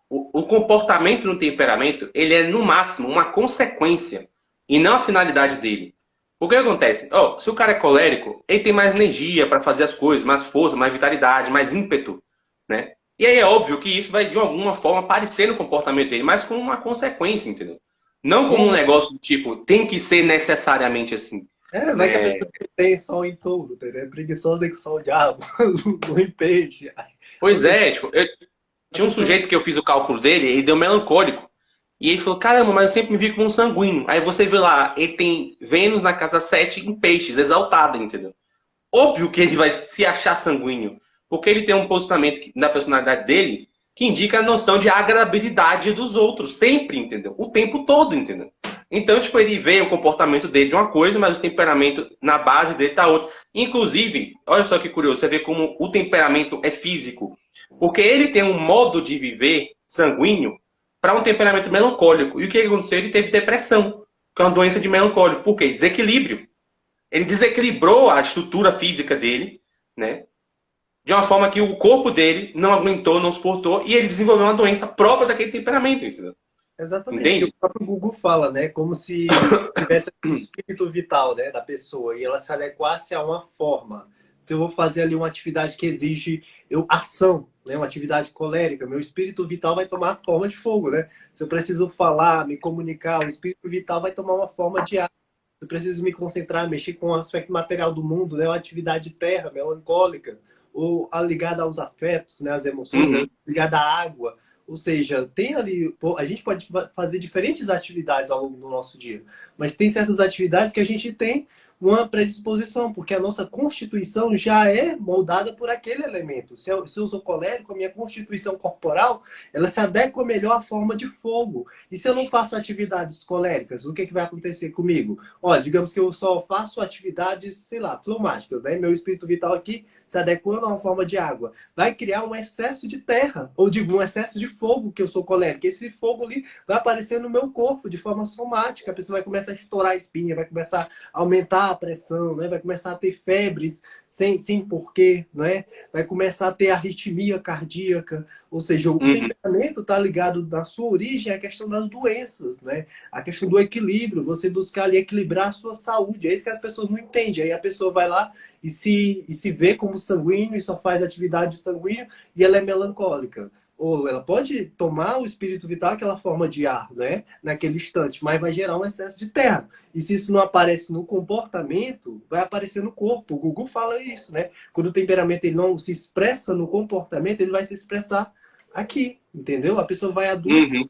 o comportamento no temperamento, ele é no máximo uma consequência e não a finalidade dele. O que acontece? Ó, se o cara é colérico, ele tem mais energia para fazer as coisas, mais força, mais vitalidade, mais ímpeto, né? E aí é óbvio que isso vai de alguma forma aparecer no comportamento dele, mas como uma consequência, entendeu? Não como um negócio do tipo, tem que ser necessariamente assim, Vai que a né? pessoa tem sol em touro, entendeu? É preguiçosa que só o diabo, não em peixe. Ou Pois seja, é, tipo, a tinha um pessoa. sujeito que eu fiz o cálculo dele, ele deu melancólico. E ele falou, caramba, mas eu sempre me vi como um sanguíneo. Aí você vê lá, ele tem Vênus na casa 7 em peixes, exaltada, entendeu? Óbvio que ele vai se achar sanguíneo, porque ele tem um posicionamento na personalidade dele que indica a noção de agradabilidade dos outros, sempre, entendeu? O tempo todo, entendeu? Então, tipo, ele vê o comportamento dele de uma coisa, mas o temperamento na base dele tá outra. Inclusive, olha só que curioso, você vê como o temperamento é físico. Porque ele tem um modo de viver sanguíneo para um temperamento melancólico. E o que aconteceu? Ele teve depressão, que é uma doença de melancólico. Por quê? Desequilíbrio. Ele desequilibrou a estrutura física dele, né? De uma forma que o corpo dele não aguentou, não suportou, e ele desenvolveu uma doença própria daquele temperamento, entendeu? Exatamente, que o Entende? próprio Google fala, né? Como se tivesse o espírito vital, né, da pessoa e ela se adequasse a uma forma. Se eu vou fazer ali uma atividade que exige ação, né, uma atividade colérica, meu espírito vital vai tomar a forma de fogo, né? Se eu preciso falar, me comunicar, o espírito vital vai tomar uma forma de ar. Se eu preciso me concentrar, mexer com o aspecto material do mundo, né, uma atividade terra, melancólica, ou ligada aos afetos, né, às emoções, Uhum, ligada à água. Ou seja, tem ali, a gente pode fazer diferentes atividades ao longo do nosso dia, mas tem certas atividades que a gente tem uma predisposição, porque a nossa constituição já é moldada por aquele elemento. Se eu sou colérico, a minha constituição corporal, ela se adequa melhor à forma de fogo. E se eu não faço atividades coléricas, o que vai acontecer comigo? Olha, digamos que eu só faço atividades, sei lá, fleumáticas, né? Meu espírito vital aqui se adequando a uma forma de água, vai criar um excesso de terra, ou digo, um excesso de fogo, que eu sou colérico. Esse fogo ali vai aparecer no meu corpo de forma somática, a pessoa vai começar a estourar a espinha, vai começar a aumentar a pressão, né? Vai começar a ter febres sem porquê, né? Vai começar a ter arritmia cardíaca, ou seja, o uhum, temperamento está ligado na sua origem à questão das doenças, né? A questão do equilíbrio, você buscar ali equilibrar a sua saúde, é isso que as pessoas não entendem, aí a pessoa vai lá e se vê como sanguíneo e só faz atividade sanguínea e ela é melancólica. Ou ela pode tomar o espírito vital, aquela forma de ar, né? Naquele instante, mas vai gerar um excesso de terra. E se isso não aparece no comportamento, vai aparecer no corpo. O Gugu fala isso, né? Quando o temperamento ele não se expressa no comportamento, ele vai se expressar aqui, entendeu? A pessoa vai adoecer, uhum.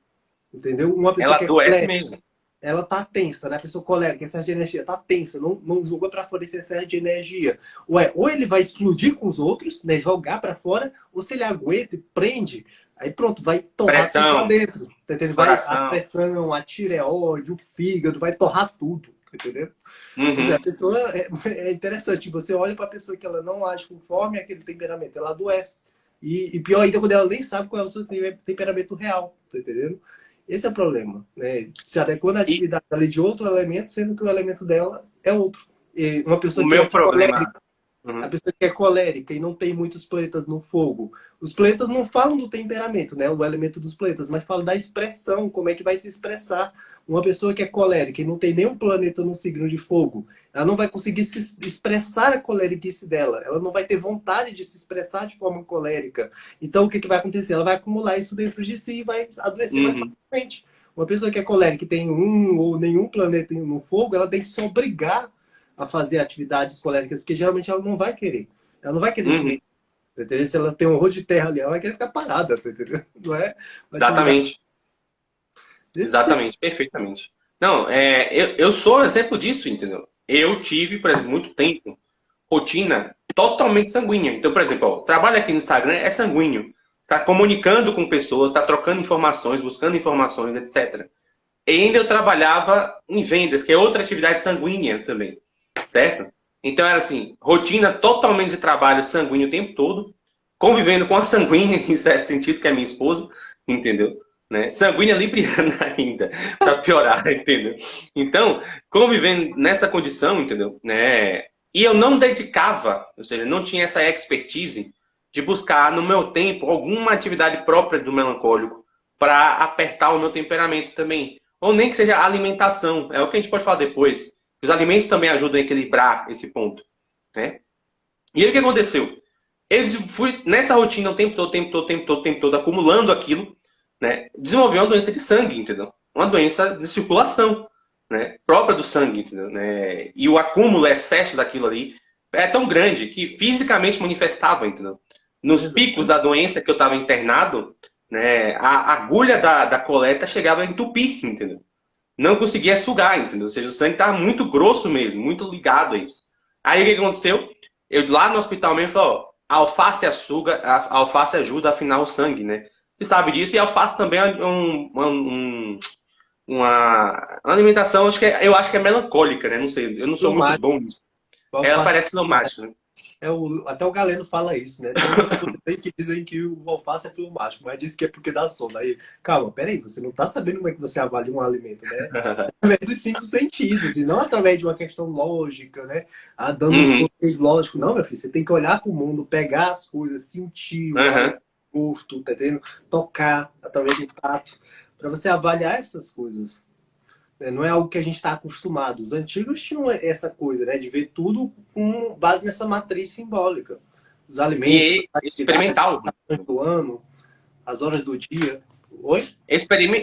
entendeu? Uma pessoa Ela que é adoece colérica, mesmo. ela tá tensa, né? A pessoa colérica, excesso de energia, tá tensa, não julga para fora esse excesso de energia. Ou ele vai explodir com os outros, né? Jogar para fora, ou se ele aguenta e prende, aí pronto, vai torrar tudo para Pressão, dentro. Tá entendendo? Vai a coração. pressão, a tireoide, o fígado, vai torrar tudo, tá entendendo? Pois é, a Uhum. pessoa é interessante. Você olha para a pessoa que ela não age conforme aquele temperamento, ela adoece. E pior ainda quando ela nem sabe qual é o seu temperamento real, tá entendendo? Esse é o problema, né? Se adequando à E atividade ali de outro elemento, sendo que o elemento dela é outro. E uma o pessoa que é meu colérica, problema. a Uhum. pessoa que é colérica e não tem muitos planetas no fogo. Os planetas não falam do temperamento, né? O elemento dos planetas, mas falam da expressão, como é que vai se expressar. Uma pessoa que é colérica e não tem nenhum planeta no signo de fogo, ela não vai conseguir se expressar a coleriquice dela. Ela não vai ter vontade de se expressar de forma colérica. Então, o que, que vai acontecer? Ela vai acumular isso dentro de si e vai adoecer mais Uhum. facilmente. Uma pessoa que é colérica e tem um ou nenhum planeta no fogo, ela tem que se obrigar a fazer atividades coléricas, porque geralmente ela não vai querer. Ela não vai querer se Uhum. mexer. Tá entendendo? Se ela tem um rolo de terra ali, ela vai querer ficar parada, tá entendendo? Não é uma atividade Exatamente. desse tipo. Exatamente, perfeitamente. Não, eu sou exemplo disso, entendeu? Eu tive, por exemplo, muito tempo, rotina totalmente sanguínea. Então, por exemplo, ó, o trabalho aqui no Instagram é sanguíneo. Está comunicando com pessoas, está trocando informações, buscando informações, etc. E ainda eu trabalhava em vendas, que é outra atividade sanguínea também, certo? Então era assim, rotina totalmente de trabalho sanguíneo o tempo todo, convivendo com a sanguínea, em certo sentido, que é minha esposa, entendeu? Né? Sanguínea libriana ainda, para piorar, entendeu? Então, convivendo nessa condição, entendeu? Né? E eu não dedicava, ou seja, não tinha essa expertise de buscar no meu tempo alguma atividade própria do melancólico para apertar o meu temperamento também. Ou nem que seja alimentação, é o que a gente pode falar depois. Os alimentos também ajudam a equilibrar esse ponto, né? E aí o que aconteceu? Eu fui nessa rotina o tempo todo, tempo todo, tempo todo, tempo todo, acumulando aquilo, né? Desenvolvi uma doença de sangue, entendeu? Uma doença de circulação, né? Própria do sangue, entendeu? Né? E o acúmulo, o excesso daquilo ali é tão grande que fisicamente manifestava, entendeu? Nos picos Exatamente. da doença que eu estava internado, né? A agulha da coleta chegava a entupir, entendeu? Não conseguia sugar, entendeu? Ou seja, o sangue estava muito grosso mesmo, muito ligado a isso. Aí o que aconteceu? Eu lá no hospital mesmo falei, ó, a alface açuga, a alface ajuda a afinar o sangue, né? Você sabe disso, e a alface também é uma alimentação, eu acho que é melancólica, né? Não sei, eu não sou muito Filmagem, bom nisso. o Ela alface. parece filmática, né? Até o Galeno fala isso, né? Tem uns autores aí que dizem que o alface é filmático, mas diz que é porque dá sono. Aí, calma, peraí, você não tá sabendo como é que você avalia um alimento, né? Através dos cinco sentidos, e não através de uma questão lógica, né? Ah, dando os Uhum, poderes lógicos. Não, meu filho, você tem que olhar para o mundo, pegar as coisas, sentir o alimento, uhum. gosto, tá entendendo? Tocar através do tato, para você avaliar essas coisas. Né? Não é algo que a gente está acostumado. Os antigos tinham essa coisa, né? De ver tudo com base nessa matriz simbólica. Os alimentos, E as atividades, experimental. as estações do ano, as horas do dia. Oi?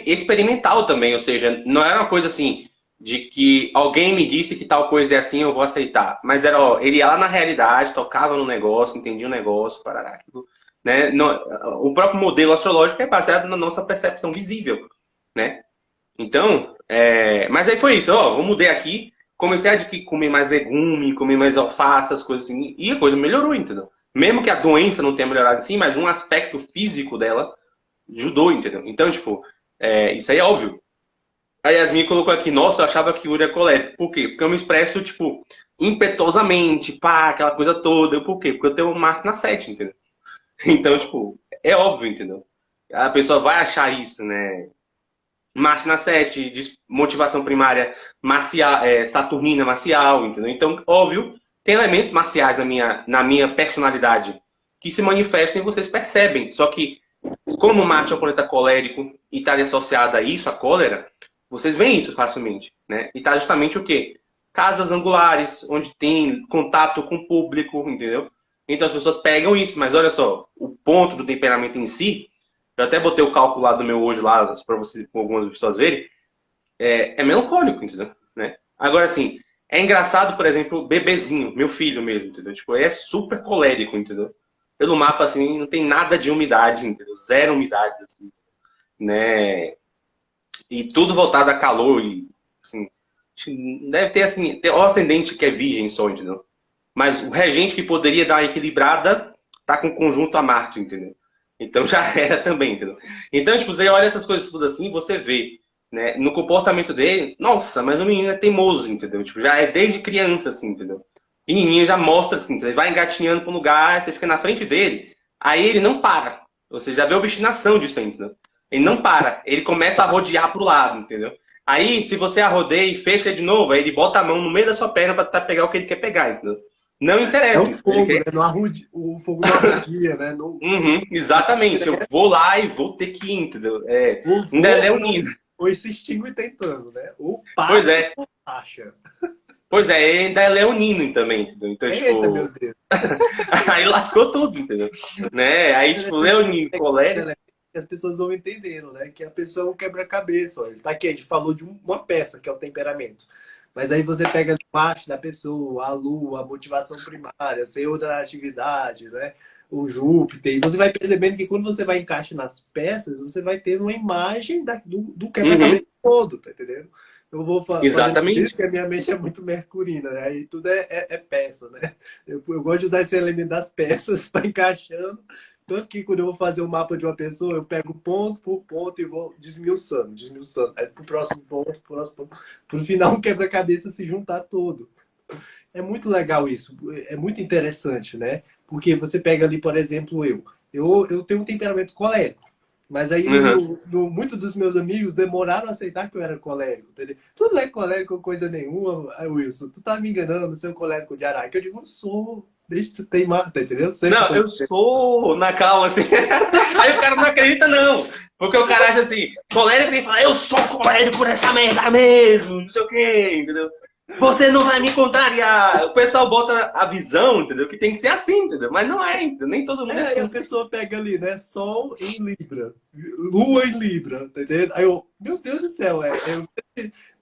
Experimental também, ou seja, não era uma coisa assim de que alguém me disse que tal coisa é assim, eu vou aceitar. Mas era, ó, ele ia lá na realidade, tocava no negócio, entendia o negócio, parará, aquilo, né? O próprio modelo astrológico é baseado na nossa percepção visível, né? Então, mas aí foi isso, ó, eu mudei aqui, comecei a comer mais legume, comer mais alface, as coisas assim, e a coisa melhorou, entendeu? Mesmo que a doença não tenha melhorado assim, mas um aspecto físico dela judô, entendeu? Então, tipo, isso aí é óbvio. A Yasmin colocou aqui, nossa, eu achava que Yuri é colérico. Por quê? Porque eu me expresso, tipo, impetuosamente, pá, aquela coisa toda. Por quê? Porque eu tenho um Marte na 7, entendeu? Então, tipo, é óbvio, entendeu? A pessoa vai achar isso, né? Marte na 7, motivação primária marcial, saturnina marcial, entendeu? Então, óbvio, tem elementos marciais na minha personalidade que se manifestam e vocês percebem. Só que como Marte é um planeta colérico e está associado a isso, a cólera, vocês veem isso facilmente, né? E está justamente o quê? Casas angulares, onde tem contato com o público, entendeu? Então as pessoas pegam isso, mas olha só, o ponto do temperamento em si, eu até botei o cálculo lá do meu hoje lá, para vocês, com algumas pessoas verem, é melancólico, entendeu? Né? Agora, assim, é engraçado, por exemplo, o bebezinho, meu filho mesmo, entendeu? Tipo, é super colérico, entendeu? Pelo mapa, assim, não tem nada de umidade, entendeu? Zero umidade, assim, né? E tudo voltado a calor e, assim, deve ter, assim, o ascendente que é virgem só, entendeu? Mas o regente que poderia dar uma equilibrada tá com conjunto a Marte, entendeu? Então já era também, entendeu? Então, tipo, você olha essas coisas tudo assim, você vê né? No comportamento dele, nossa, mas o menino é teimoso, entendeu? Tipo, já é desde criança, assim, entendeu? Pequenininho já mostra, assim, entendeu? Ele vai engatinhando pro lugar, você fica na frente dele, aí ele não para. Você já vê a obstinação disso aí, entendeu? Ele não para, ele começa a rodear pro lado, entendeu? Aí, se você arrodeia e fecha de novo, aí ele bota a mão no meio da sua perna pra tentar pegar o que ele quer pegar, entendeu? Não É interessa, o entendeu? Ele fogo, quer... né? O fogo não arrudia, né? Não, Uhum, exatamente, eu vou lá e vou ter que ir, entendeu? É, ou ainda é voa leonino. ou se extingue tentando, né? Ou Pois passa é, ou acha. pois é, ele ainda é leonino também, entendeu? Então, Eita, meu tipo, Deus. aí lascou tudo, entendeu? Né? Aí, tipo, leonino, colérico. Que as pessoas vão entendendo, né? Que a pessoa é um quebra-cabeça. Ó. Ele tá aqui, a gente falou de uma peça, que é o temperamento. Mas aí você pega parte da pessoa, a lua, a motivação primária, Senhor da atividade, né? O Júpiter. E você vai percebendo que quando você vai encaixar nas peças, você vai ter uma imagem do quebra-cabeça Uhum, todo, tá entendendo? Eu vou fazendo exatamente. isso que a minha mente é muito mercurina, né? Aí tudo é peça, né? Eu gosto de usar esse elemento das peças para encaixando. Tanto que quando eu vou fazer o mapa de uma pessoa, eu pego ponto por ponto e vou desmiuçando, desmiuçando. Aí pro próximo ponto, pro próximo ponto. Pro final, o quebra-cabeça se juntar todo. É muito legal isso. É muito interessante, né? Porque você pega ali, por exemplo, eu tenho um temperamento colérico. Mas aí, Uhum. muitos dos meus amigos demoraram a aceitar que eu era colérico. Entendeu? Tu não é colérico coisa nenhuma, Wilson. Tu tá me enganando, seu colérico de Araque. Eu digo, sou. Desde que você tem mata, tá entendeu? Sempre Não, foi. eu sou na calma, assim. Aí o cara não acredita, não. Porque o cara acha assim, colérico e fala, eu sou colérico por essa merda mesmo, não sei o quê, entendeu? Você não vai me contrariar. O pessoal bota a visão, entendeu? Que tem que ser assim, entendeu? Mas não é, entendeu? Nem todo mundo é Aí a assim. pessoa pega ali, né? Sol em Libra, Lua em Libra, tá entendendo? Aí eu, meu Deus do céu,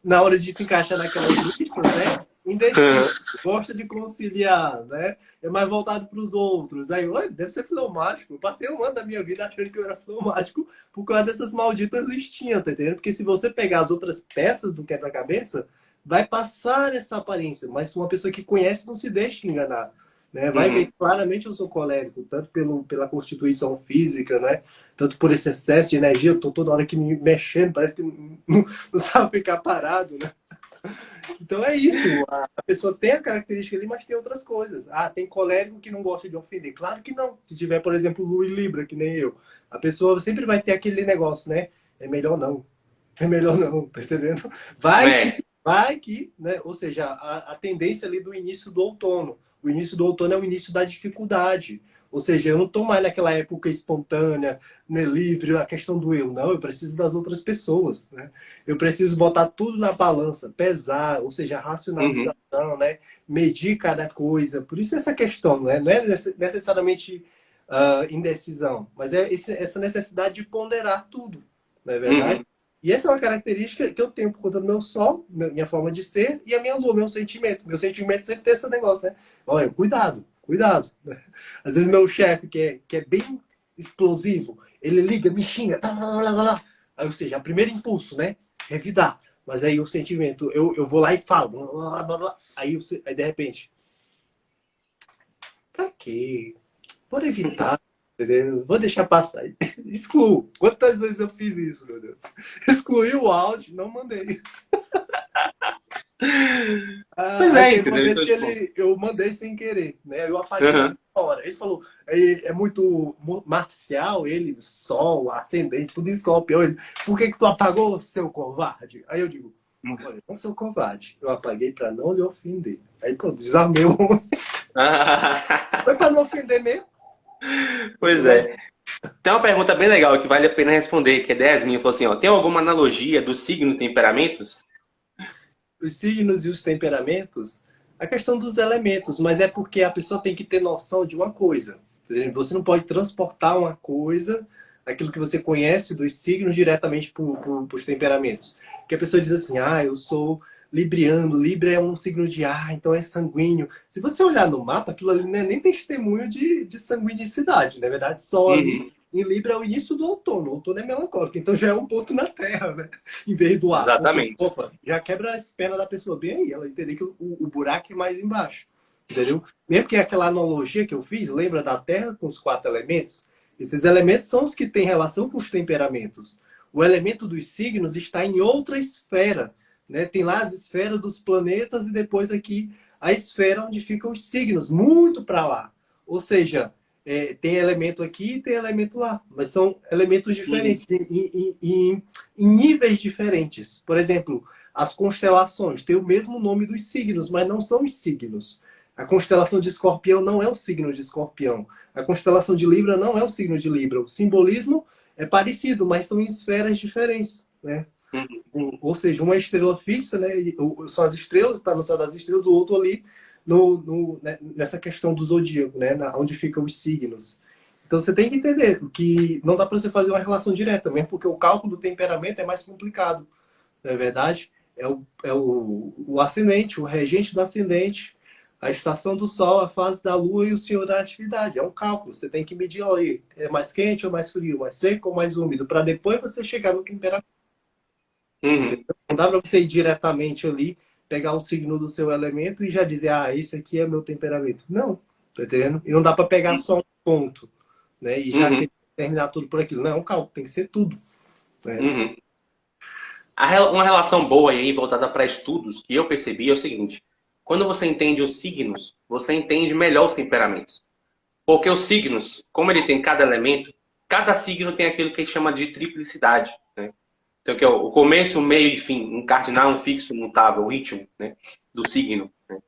na hora de se encaixar naquelas listas, né? Indeciso, gosta de conciliar, né? É mais voltado para os outros. Aí, olha, deve ser fleumático. Eu passei um ano da minha vida achando que eu era fleumático por causa dessas malditas listinhas, tá entendendo? Porque se você pegar as outras peças do quebra-cabeça, vai passar essa aparência. Mas uma pessoa que conhece não se deixa enganar. Né? Vai ver Uhum. que claramente eu sou colérico, tanto pela constituição física, né? Tanto por esse excesso de energia, eu tô toda hora que me mexendo, parece que não sabe ficar parado, né? Então é isso, a pessoa tem a característica ali, mas tem outras coisas. Ah, tem colérico que não gosta de ofender. Claro que não. Se tiver, por exemplo, Lua e Libra, que nem eu, a pessoa sempre vai ter aquele negócio, né? É melhor não. É melhor não, tá entendendo? É. Vai que, né? Ou seja, a tendência ali do início do outono. O início do outono é o início da dificuldade. Ou seja, eu não estou mais naquela época espontânea, né, livre, a questão do eu. Não, eu preciso das outras pessoas, né? Eu preciso botar tudo na balança, pesar, ou seja, Uhum. racionalização, né? Medir cada coisa. Por isso essa questão, né? Não é necessariamente indecisão, mas é essa necessidade de ponderar tudo, não é verdade? Uhum. E essa é uma característica que eu tenho por conta do meu sol, minha forma de ser, e a minha lua, meu sentimento. Meu sentimento sempre tem esse negócio, né? Olha, cuidado, cuidado. Às vezes meu chefe, que é bem explosivo, ele liga, me xinga, tá, lá, lá, lá, lá. Aí, ou seja, o primeiro impulso, né? Revidar. Mas aí o sentimento, eu vou lá e falo, blá, blá, blá, blá. Aí de repente, pra quê? Por evitar, entendeu? Vou deixar passar. Excluo. Quantas vezes eu fiz isso, meu Deus? Excluí o áudio, não mandei. Pois Aí é, teve uma entendeu? vez Então, que tipo, eu mandei sem querer, né? Eu apaguei na uhum. hora. Ele falou, é muito marcial, ele, sol, ascendente, tudo em escorpião. Ele, por que tu apagou, seu covarde? Aí eu digo, olha, eu não sou covarde. Eu apaguei para não lhe ofender. Aí pronto, desarmei o homem. Foi para não ofender mesmo, Pois né? é. Tem uma pergunta bem legal que vale a pena responder, que é 10 minha, falou assim, ó, tem alguma analogia do signo e temperamentos? Os signos e os temperamentos, a questão dos elementos, mas é porque a pessoa tem que ter noção de uma coisa. Você não pode transportar uma coisa, aquilo que você conhece dos signos, diretamente para os temperamentos. Que a pessoa diz assim, eu sou libriano, Libra é um signo de ar, então é sanguíneo. Se você olhar no mapa, aquilo ali não é nem testemunho de sanguinicidade, na verdade, só ali Uhum. em Libra é o início do outono. O outono é melancólico, então já é um ponto na Terra, né? Em vez do ar. Ou seja, Exatamente. opa, já quebra as pernas da pessoa bem aí, ela entender que o buraco é mais embaixo. Entendeu? Mesmo que aquela analogia que eu fiz, lembra da Terra com os 4 elementos? Esses elementos são os que têm relação com os temperamentos. o elemento dos signos está em outra esfera, né? Tem lá as esferas dos planetas e depois aqui a esfera onde ficam os signos, muito para lá. Ou seja, tem elemento aqui e tem elemento lá, mas são elementos diferentes, em níveis diferentes. Por exemplo, as constelações têm o mesmo nome dos signos, mas não são os signos. A constelação de Escorpião não é o signo de Escorpião. A constelação de Libra não é o signo de Libra. O simbolismo é parecido, mas estão em esferas diferentes, né? Ou seja, uma estrela fixa, né? São as estrelas, está no céu das estrelas, o outro ali nessa questão do zodíaco, né? Onde ficam os signos. Então você tem que entender que não dá para você fazer uma relação direta, mesmo porque o cálculo do temperamento é mais complicado, não é verdade? O ascendente, o regente do ascendente, a estação do Sol, a fase da Lua e o senhor da atividade. É um cálculo, você tem que medir ali. É mais quente ou mais frio, mais seco ou mais úmido, para depois você chegar no temperamento. Não dá para você ir diretamente ali, pegar o signo do seu elemento e já dizer, esse aqui é meu temperamento. Não, tá entendendo? E não dá para pegar só um ponto, né? E já terminar tudo por aquilo. Não, é um cálculo, tem que ser tudo. Né? Uma relação boa aí, voltada para estudos, que eu percebi é o seguinte. Quando você entende os signos, você entende melhor os temperamentos. Porque os signos, como ele tem cada elemento, cada signo tem aquilo que a gente chama de triplicidade, né? Então, que é o começo, o meio e fim, um cardinal, um fixo, um mutável, o ritmo, né, do signo. Né?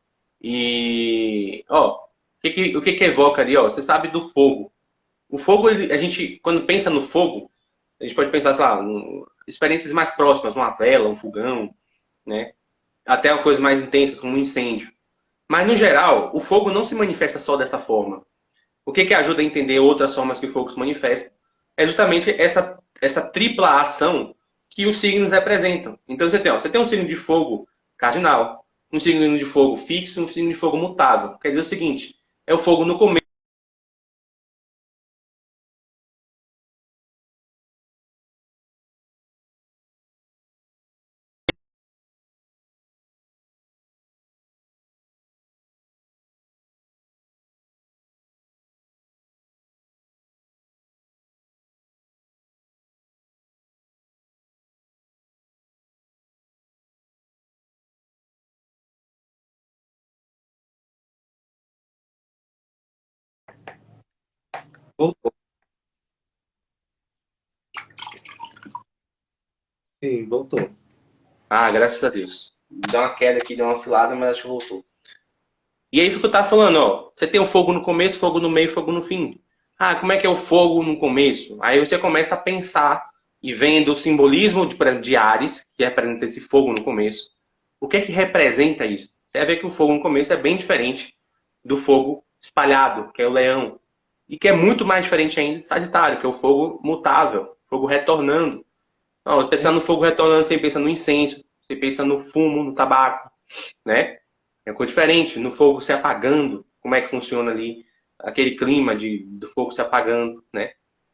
E, o que evoca ali? Você sabe do fogo. O fogo, a gente, quando pensa no fogo, a gente pode pensar, sei lá, experiências mais próximas, uma vela, um fogão, né? Até coisas mais intensas, como um incêndio. Mas, no geral, o fogo não se manifesta só dessa forma. O que ajuda a entender outras formas que o fogo se manifesta? É justamente essa tripla ação que os signos representam. Então, você tem um signo de fogo cardinal, um signo de fogo fixo, um signo de fogo mutável. Quer dizer o seguinte, é o fogo no começo. Voltou. Sim, voltou. Graças a Deus. Deu uma queda aqui, deu uma oscilada, mas acho que voltou. E aí, o que eu tava falando, você tem o fogo no começo, fogo no meio, fogo no fim. Como é que é o fogo no começo? Aí você começa a pensar e vendo o simbolismo de Áries, que representa esse fogo no começo. O que é que representa isso? Você vai ver que o fogo no começo é bem diferente do fogo espalhado, que é o leão. E que é muito mais diferente ainda de Sagitário, que é o fogo mutável, fogo retornando. Pensando no fogo retornando, você pensa no incenso, você pensa no fumo, no tabaco, né? É uma coisa diferente, no fogo se apagando, como é que funciona ali aquele clima do fogo se apagando, né?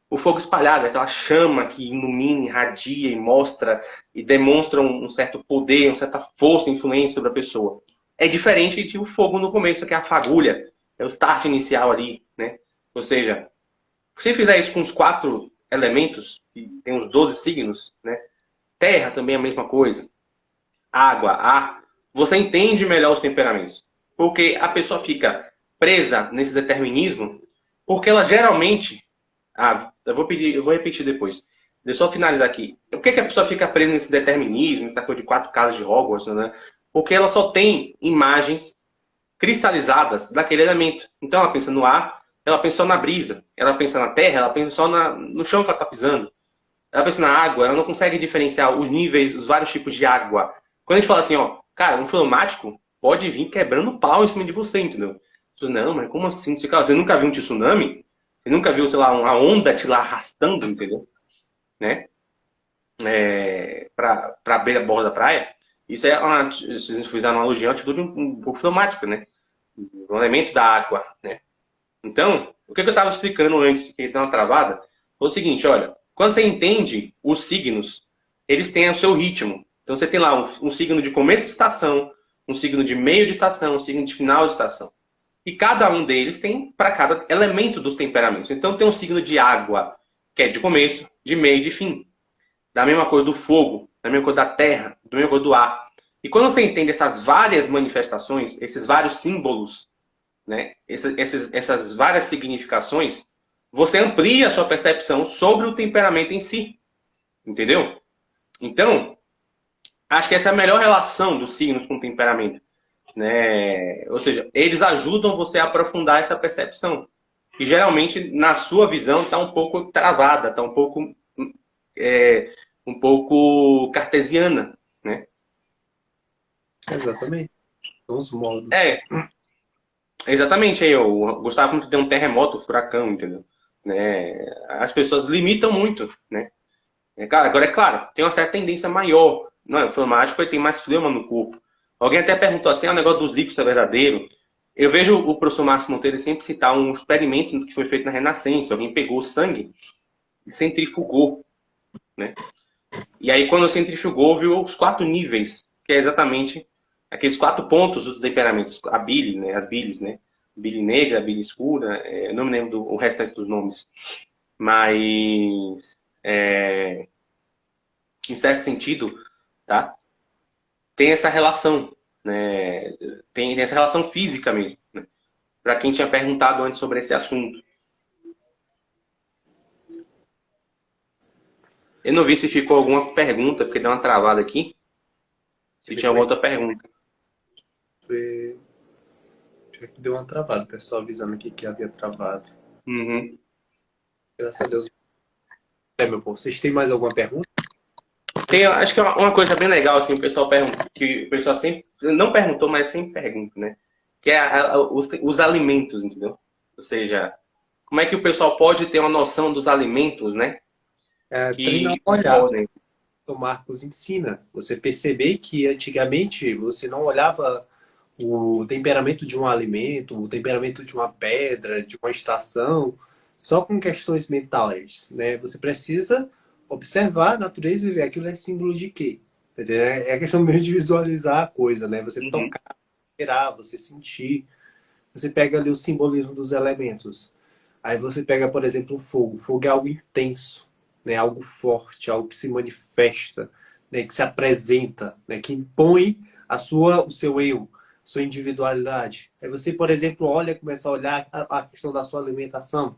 O fogo espalhado, aquela chama que ilumina, irradia e mostra e demonstra um certo poder, uma certa força e influência sobre a pessoa. É diferente de o fogo no começo, que é a fagulha, é o start inicial ali, né? Ou seja, se você fizer isso com os 4 elementos, que tem os 12 signos, né? Terra também é a mesma coisa. Água, ar, você entende melhor os temperamentos. Porque a pessoa fica presa nesse determinismo, porque ela geralmente... eu vou repetir depois. Deixa eu só finalizar aqui. Por que a pessoa fica presa nesse determinismo, nessa coisa de 4 casas de Hogwarts, né? Porque ela só tem imagens cristalizadas daquele elemento. Então ela pensa no ar, ela pensa só na brisa, ela pensa na terra, ela pensa só no chão que ela está pisando. Ela pensa na água, ela não consegue diferenciar os níveis, os vários tipos de água. Quando a gente fala assim, cara, um fleumático pode vir quebrando pau em cima de você, entendeu? Não, mas como assim? Você nunca viu um tsunami? Você nunca viu, sei lá, uma onda te lá arrastando, entendeu? Né? Pra beira a borda da praia. Isso é se a gente fizer uma analogia, é uma atitude um pouco fleumática, né? Um elemento da água, né? Então, o que eu estava explicando antes, que deu uma travada, foi o seguinte, olha, quando você entende os signos, eles têm o seu ritmo. Então você tem lá um signo de começo de estação, um signo de meio de estação, um signo de final de estação. E cada um deles tem para cada elemento dos temperamentos. Então tem um signo de água, que é de começo, de meio e de fim. da mesma cor do fogo, da mesma cor da terra, da mesma cor do ar. E quando você entende essas várias manifestações, esses vários símbolos, né, essas várias significações, você amplia a sua percepção sobre o temperamento em si. Entendeu? Então, acho que essa é a melhor relação dos signos com o temperamento. Né? Ou seja, eles ajudam você a aprofundar essa percepção. E geralmente, na sua visão, está um pouco travada, está um pouco cartesiana. Né? Exatamente. São os modos. Exatamente. Aí, eu gostava muito de ter um terremoto, um furacão, entendeu? Né? As pessoas limitam muito, né? Cara, agora é claro, tem uma certa tendência maior. Não é? O fleumático ele tem mais fleuma no corpo. Alguém até perguntou assim, o negócio dos líquidos é verdadeiro? Eu vejo o professor Marcos Monteiro sempre citar um experimento que foi feito na Renascença. Alguém pegou o sangue e centrifugou, né? E aí, quando centrifugou, viu os 4 níveis, que é exatamente aqueles 4 pontos do temperamento. A bile, né? As bilis, né? Bile negra, bile escura, eu não me lembro o restante dos nomes. Mas, em certo sentido, tá? Tem essa relação, né? Tem essa relação física mesmo, né? Para quem tinha perguntado antes sobre esse assunto. Eu não vi se ficou alguma pergunta, porque deu uma travada aqui. Se tinha outra pergunta. Deu uma travada, o pessoal avisando aqui que havia travado. Uhum. Graças a Deus. Meu povo, vocês têm mais alguma pergunta? Acho que é uma coisa bem legal, assim, o pessoal pergunta, que o pessoal sempre, não perguntou, mas sempre pergunta, né? Que é os alimentos, entendeu? Ou seja, como é que o pessoal pode ter uma noção dos alimentos, né? Treinar a olhar. O Marcos ensina. Você perceber que antigamente você não olhava o temperamento de um alimento, o temperamento de uma pedra, de uma estação, só com questões mentais, né? Você precisa observar a natureza e ver aquilo é símbolo de quê? É a questão mesmo de visualizar a coisa, né? Você tocar, cheirar, você sentir. Você pega ali o simbolismo dos elementos. Aí você pega, por exemplo, o fogo. O fogo é algo intenso, né? Algo forte, algo que se manifesta, né? Que se apresenta, né? Que impõe o seu eu, sua individualidade. Aí você, por exemplo, começa a olhar a questão da sua alimentação.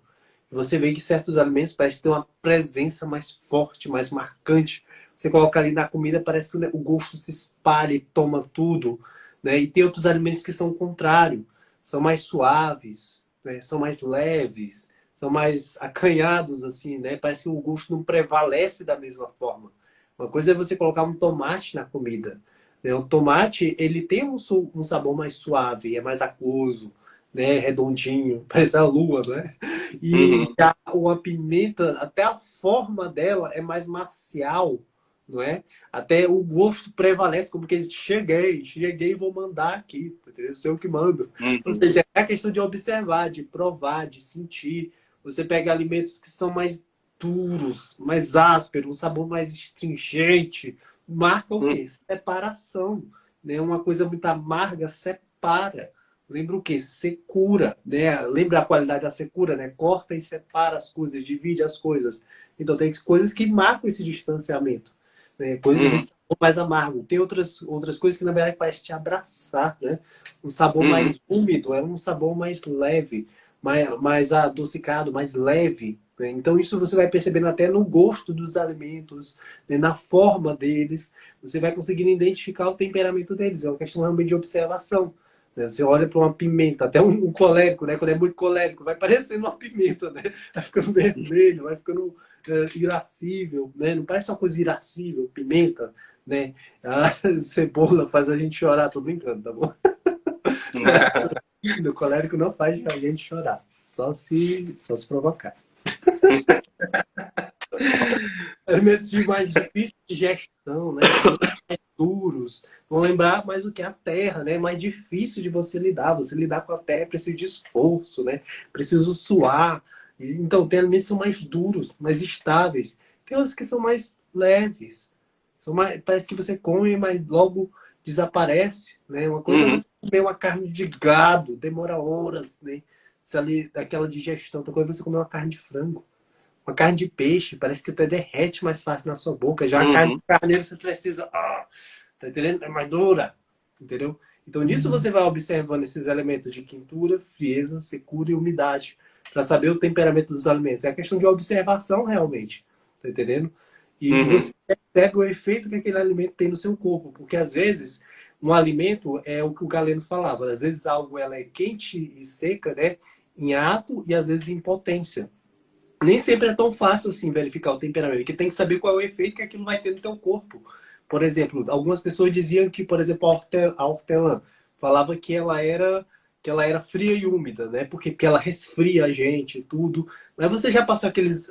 E você vê que certos alimentos parecem ter uma presença mais forte, mais marcante. Você coloca ali na comida, parece que o gosto se espalha e toma tudo, né? E tem outros alimentos que são o contrário. São mais suaves, né? São mais leves, são mais acanhados, assim, né? Parece que o gosto não prevalece da mesma forma. Uma coisa é você colocar um tomate na comida. Né? O tomate, ele tem um sabor mais suave, é mais aquoso, né? Redondinho, parece a lua, né? E já uma pimenta, até a forma dela é mais marcial, não é? Até o gosto prevalece, como que cheguei e vou mandar aqui, entendeu? Sou eu que mando. Ou seja, é a questão de observar, de provar, de sentir. Você pega alimentos que são mais duros, mais ásperos, um sabor mais astringente, marca o quê? Separação. Né? Uma coisa muito amarga separa. Lembra o quê? Secura. Né? Lembra a qualidade da secura? Né? Corta e separa as coisas, divide as coisas. Então tem coisas que marcam esse distanciamento. Né? Coisas mais amargo. Tem outras coisas que na verdade parecem te abraçar. Né? Um sabor mais úmido, é um sabor mais leve, mais adocicado, mais leve. Né? Então isso você vai percebendo até no gosto dos alimentos, né? Na forma deles. Você vai conseguindo identificar o temperamento deles. É uma questão realmente de observação. Né? Você olha para uma pimenta, até um colérico, né? Quando é muito colérico, vai parecendo uma pimenta, né? Vai ficando vermelho, vai ficando irascível, né? Não parece uma coisa irascível, pimenta, né? A cebola faz a gente chorar, tô brincando, tá bom? O colérico não faz a gente chorar, só se provocar. Alimentos mais difíceis de gestão, né? Mais duros, vão lembrar mais do que a terra, né? Mais difícil de você lidar. Você lidar com a terra precisa de esforço, né? Preciso suar. Então, tem alimentos que são mais duros, mais estáveis. Tem outros que são mais leves. Parece que você come, mas logo desaparece, né? Uma coisa é você comer uma carne de gado, demora horas, né? Daquela digestão. Outra coisa é você comer uma carne de frango. uma carne de peixe, parece que até derrete mais fácil na sua boca. Já a carne Uhum. de carneiro você precisa, tá entendendo? É mais dura, entendeu? Então nisso você vai observando esses elementos de quintura, frieza, secura e umidade, para saber o temperamento dos alimentos. É a questão de observação realmente, tá entendendo? E você Uhum. percebe o efeito que aquele alimento tem no seu corpo, porque às vezes um alimento é o que o Galeno falava, às vezes algo ela é quente e seca, né, em ato e às vezes em potência. Nem sempre é tão fácil assim verificar o temperamento, porque tem que saber qual é o efeito que aquilo vai ter no teu corpo. Por exemplo, algumas pessoas diziam que, por exemplo, a hortelã falava que ela era fria e úmida, né? Porque ela resfria a gente e tudo. Mas você já passou aqueles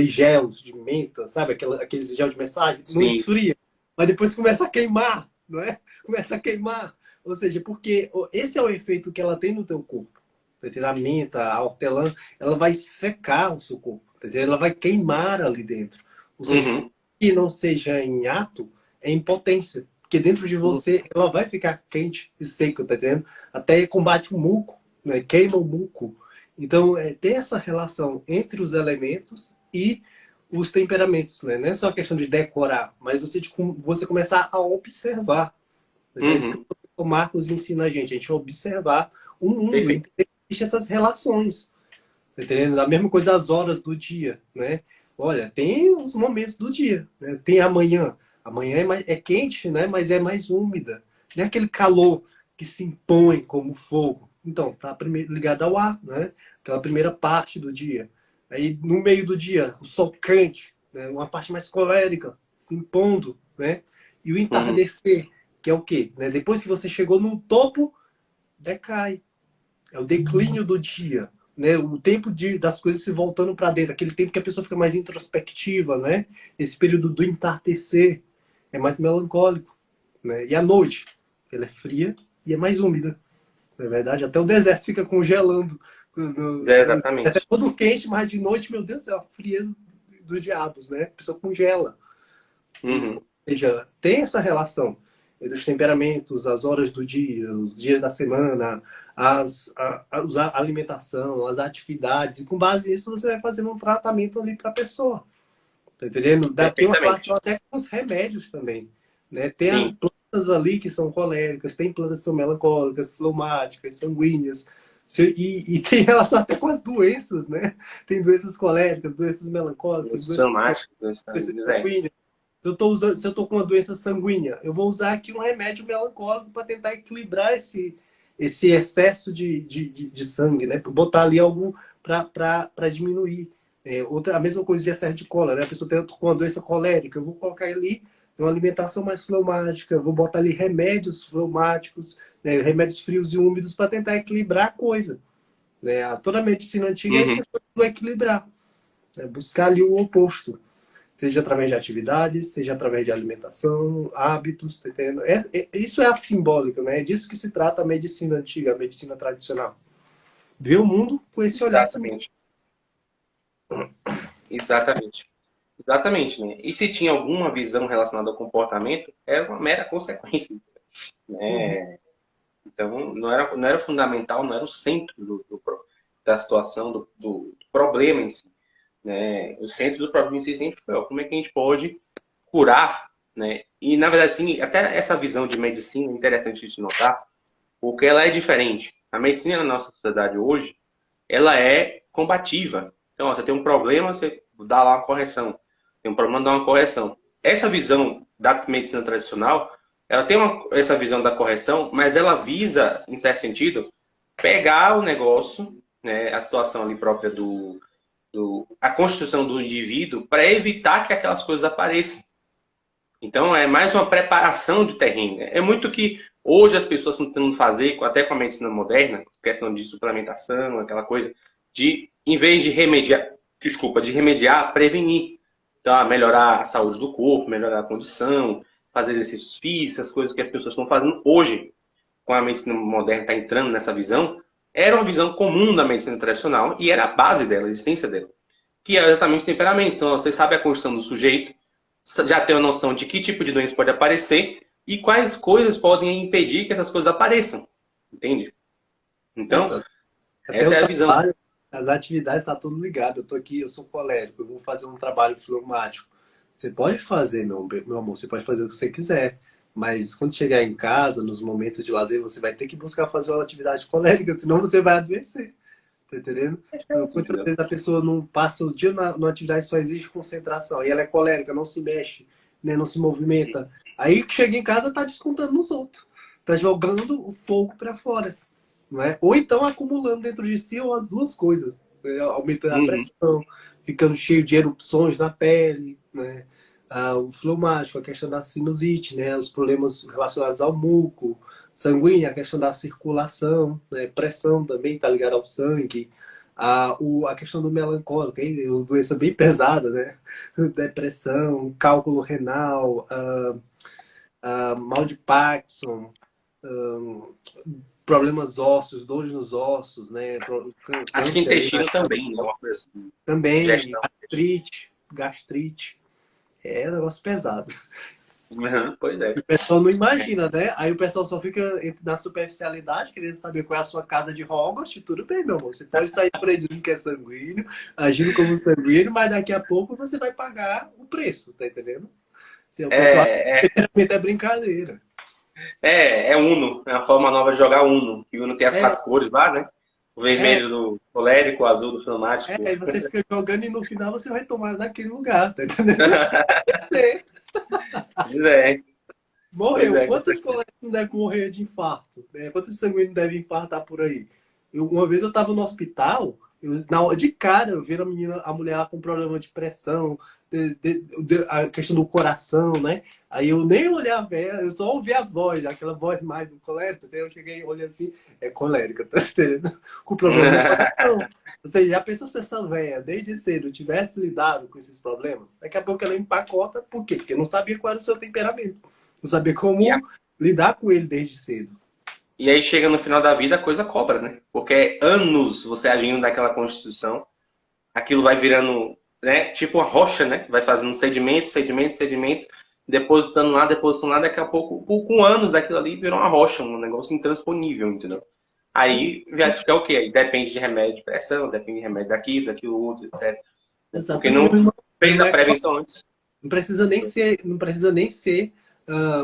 gels de menta, sabe? Aqueles gel de massagem? Não Sim. esfria, mas depois começa a queimar, não é? Começa a queimar. Ou seja, porque esse é o efeito que ela tem no teu corpo. A menta, a hortelã, ela vai secar o seu corpo, tá entendendo? Ela vai queimar ali dentro. Ou seja, Uhum. que não seja em ato, é em potência. Porque dentro de você, ela vai ficar quente e seca, tá entendendo? Até combate o muco, né? Queima o muco. Então, ter essa relação entre os elementos e os temperamentos, né? Não é só a questão de decorar, mas você começar a observar. É isso que Uhum. o Marcos ensina a gente observar o mundo, Perfeito. entender que existem essas relações. Tá entendendo? A mesma coisa as horas do dia, né? Olha, tem os momentos do dia, né? Tem amanhã. Amanhã é quente, né? Mas é mais úmida. Não é aquele calor que se impõe como fogo. Então, tá ligado ao ar, né? Aquela primeira parte do dia. Aí, no meio do dia, o sol quente, né? Uma parte mais colérica, se impondo, né? E o Uhum. entardecer, que é o quê? Né? Depois que você chegou no topo, decai. É o declínio do dia, né? O tempo das coisas se voltando para dentro, aquele tempo que a pessoa fica mais introspectiva, né? Esse período do entardecer é mais melancólico, né? E a noite, ela é fria e é mais úmida, não é verdade? Até o deserto fica congelando. É, Até exatamente. todo quente, mas de noite, meu Deus, é a frieza dos diabos, né? A pessoa congela. Ou Uhum. seja, tem essa relação entre os temperamentos, as horas do dia, os dias da semana, a alimentação, as atividades, e com base nisso você vai fazendo um tratamento ali para a pessoa. Tá entendendo? Tem uma relação Perfeitamente. até com os remédios também. Né? Tem Sim. plantas ali que são coléricas, tem plantas que são melancólicas, fleumáticas, sanguíneas. E tem relação até com as doenças, né? Tem doenças coléricas, doenças melancólicas, Doenças doenças somáticas, doenças é. sanguíneas. Se eu estou com uma doença sanguínea, eu vou usar aqui um remédio melancólico para tentar equilibrar esse excesso de sangue, né? Botar ali algo para diminuir. A mesma coisa de excesso de cólera, né? A pessoa tem com uma doença colérica, eu vou colocar ali uma alimentação mais fleumática, eu vou botar ali remédios fleumáticos, né? Remédios frios e úmidos para tentar equilibrar a coisa. Né? Toda a medicina antiga é essa Uhum. coisa do equilibrar, né? Buscar ali o oposto. Seja através de atividades, seja através de alimentação, hábitos, tá entendendo? Isso é a simbólica, né? É disso que se trata a medicina antiga, a medicina tradicional. Ver o mundo com esse olhar simbólico. Exatamente. Exatamente. Exatamente, né? E se tinha alguma visão relacionada ao comportamento, era uma mera consequência, Uhum. né? Então, não era fundamental, não era o centro da situação, do problema em si, né? O centro do problema em si sempre foi, ó, como é que a gente pode curar, né? E, na verdade, sim, até essa visão de medicina é interessante de notar, porque ela é diferente. A medicina na nossa sociedade hoje, ela é combativa. Então, ó, você tem um problema, você dá lá uma correção. Tem um problema, dá uma correção. Essa visão da medicina tradicional, ela tem essa visão da correção, mas ela visa, em certo sentido, pegar o negócio, né, a situação ali própria a constituição do indivíduo, para evitar que aquelas coisas apareçam. Então, é mais uma preparação de terreno. É muito que hoje as pessoas estão tentando fazer, até com a medicina moderna, questão de suplementação, aquela coisa, em vez de remediar, prevenir. Então, melhorar a saúde do corpo, melhorar a condição, fazer exercícios físicos, as coisas que as pessoas estão fazendo hoje, com a medicina moderna está entrando nessa visão, era uma visão comum da medicina tradicional e era a base dela, a existência dela, que é exatamente o temperamento. Então, você sabe a condição do sujeito, já tem uma noção de que tipo de doença pode aparecer e quais coisas podem impedir que essas coisas apareçam. Entende? Então, Exato. Até essa o é a visão. trabalho. As atividades tá tudo ligado. Eu tô aqui, eu sou colérico, eu vou fazer um trabalho fleumático. Você pode fazer, meu amor, você pode fazer o que você quiser. Mas quando chegar em casa, nos momentos de lazer, você vai ter que buscar fazer uma atividade colérica, senão você vai adoecer. Tá entendendo? Muitas Entendeu? vezes a pessoa não passa o dia numa atividade que só exige concentração. E ela é colérica, não se mexe, né, não se movimenta. Aí que chega em casa, tá descontando nos outros. Tá jogando o fogo para fora. Não é? Ou então acumulando dentro de si ou as duas coisas. Né? Aumentando a Uhum. pressão, ficando cheio de erupções na pele, né? O fleumático, a questão da sinusite, né? Os problemas relacionados ao muco sanguíneo, a questão da circulação, né? Pressão também está ligada ao sangue. A questão do melancólico, hein? Uma doença bem pesada, né? Depressão, cálculo renal, mal de Parkinson, problemas ósseos, dores nos ossos, né? Acho que Câncer aí, intestino também, né? Uma coisa assim. também, Digestão. gastrite, é um negócio pesado. Uhum, pois é. O pessoal não imagina, né? Aí o pessoal só fica na superficialidade, querendo saber qual é a sua casa de Hogwarts, e tudo bem, meu amor. Você pode sair por aí dizendo que é sanguíneo, agindo como sanguíneo, mas daqui a pouco você vai pagar o preço, tá entendendo? Se o pessoal É, acha que é brincadeira. é Uno, é a forma nova de jogar Uno. Que o Uno tem as É, quatro cores lá, né? O é, vermelho do colérico, o azul do fleumático. aí você fica jogando e no final você vai tomar naquele lugar, tá entendendo? Pois é, pois Morreu. é, Quantos colegas não devem morrer de infarto? Né? Quantos sanguíneos devem infartar por aí? Uma vez eu estava no hospital, na hora de cara, eu vi a mulher lá com problema de pressão, a questão do coração, né? Aí eu nem olhava ela, eu só ouvi a voz, aquela voz mais do colérico. Até eu cheguei e olhei assim, é colérica, tá entendendo? Com problema no coração. Ou seja, já pensou se essa velha, desde cedo, tivesse lidado com esses problemas? Daqui a pouco ela empacota, por quê? Porque não sabia qual era o seu temperamento. Não sabia E, como lidar com ele desde cedo. e aí chega no final da vida, a coisa cobra, né? Porque é anos você agindo daquela constituição, aquilo vai virando, né? Tipo uma rocha, né? Vai fazendo sedimento, sedimento, sedimento, depositando lá, daqui a pouco, com anos daquilo ali, virou uma rocha, um negócio intransponível, entendeu? Aí já fica o quê? Aí depende de remédio de pressão, depende de remédio daquilo, outro, etc. Porque Exatamente. não Mas fez não a é prevenção antes. não precisa nem ser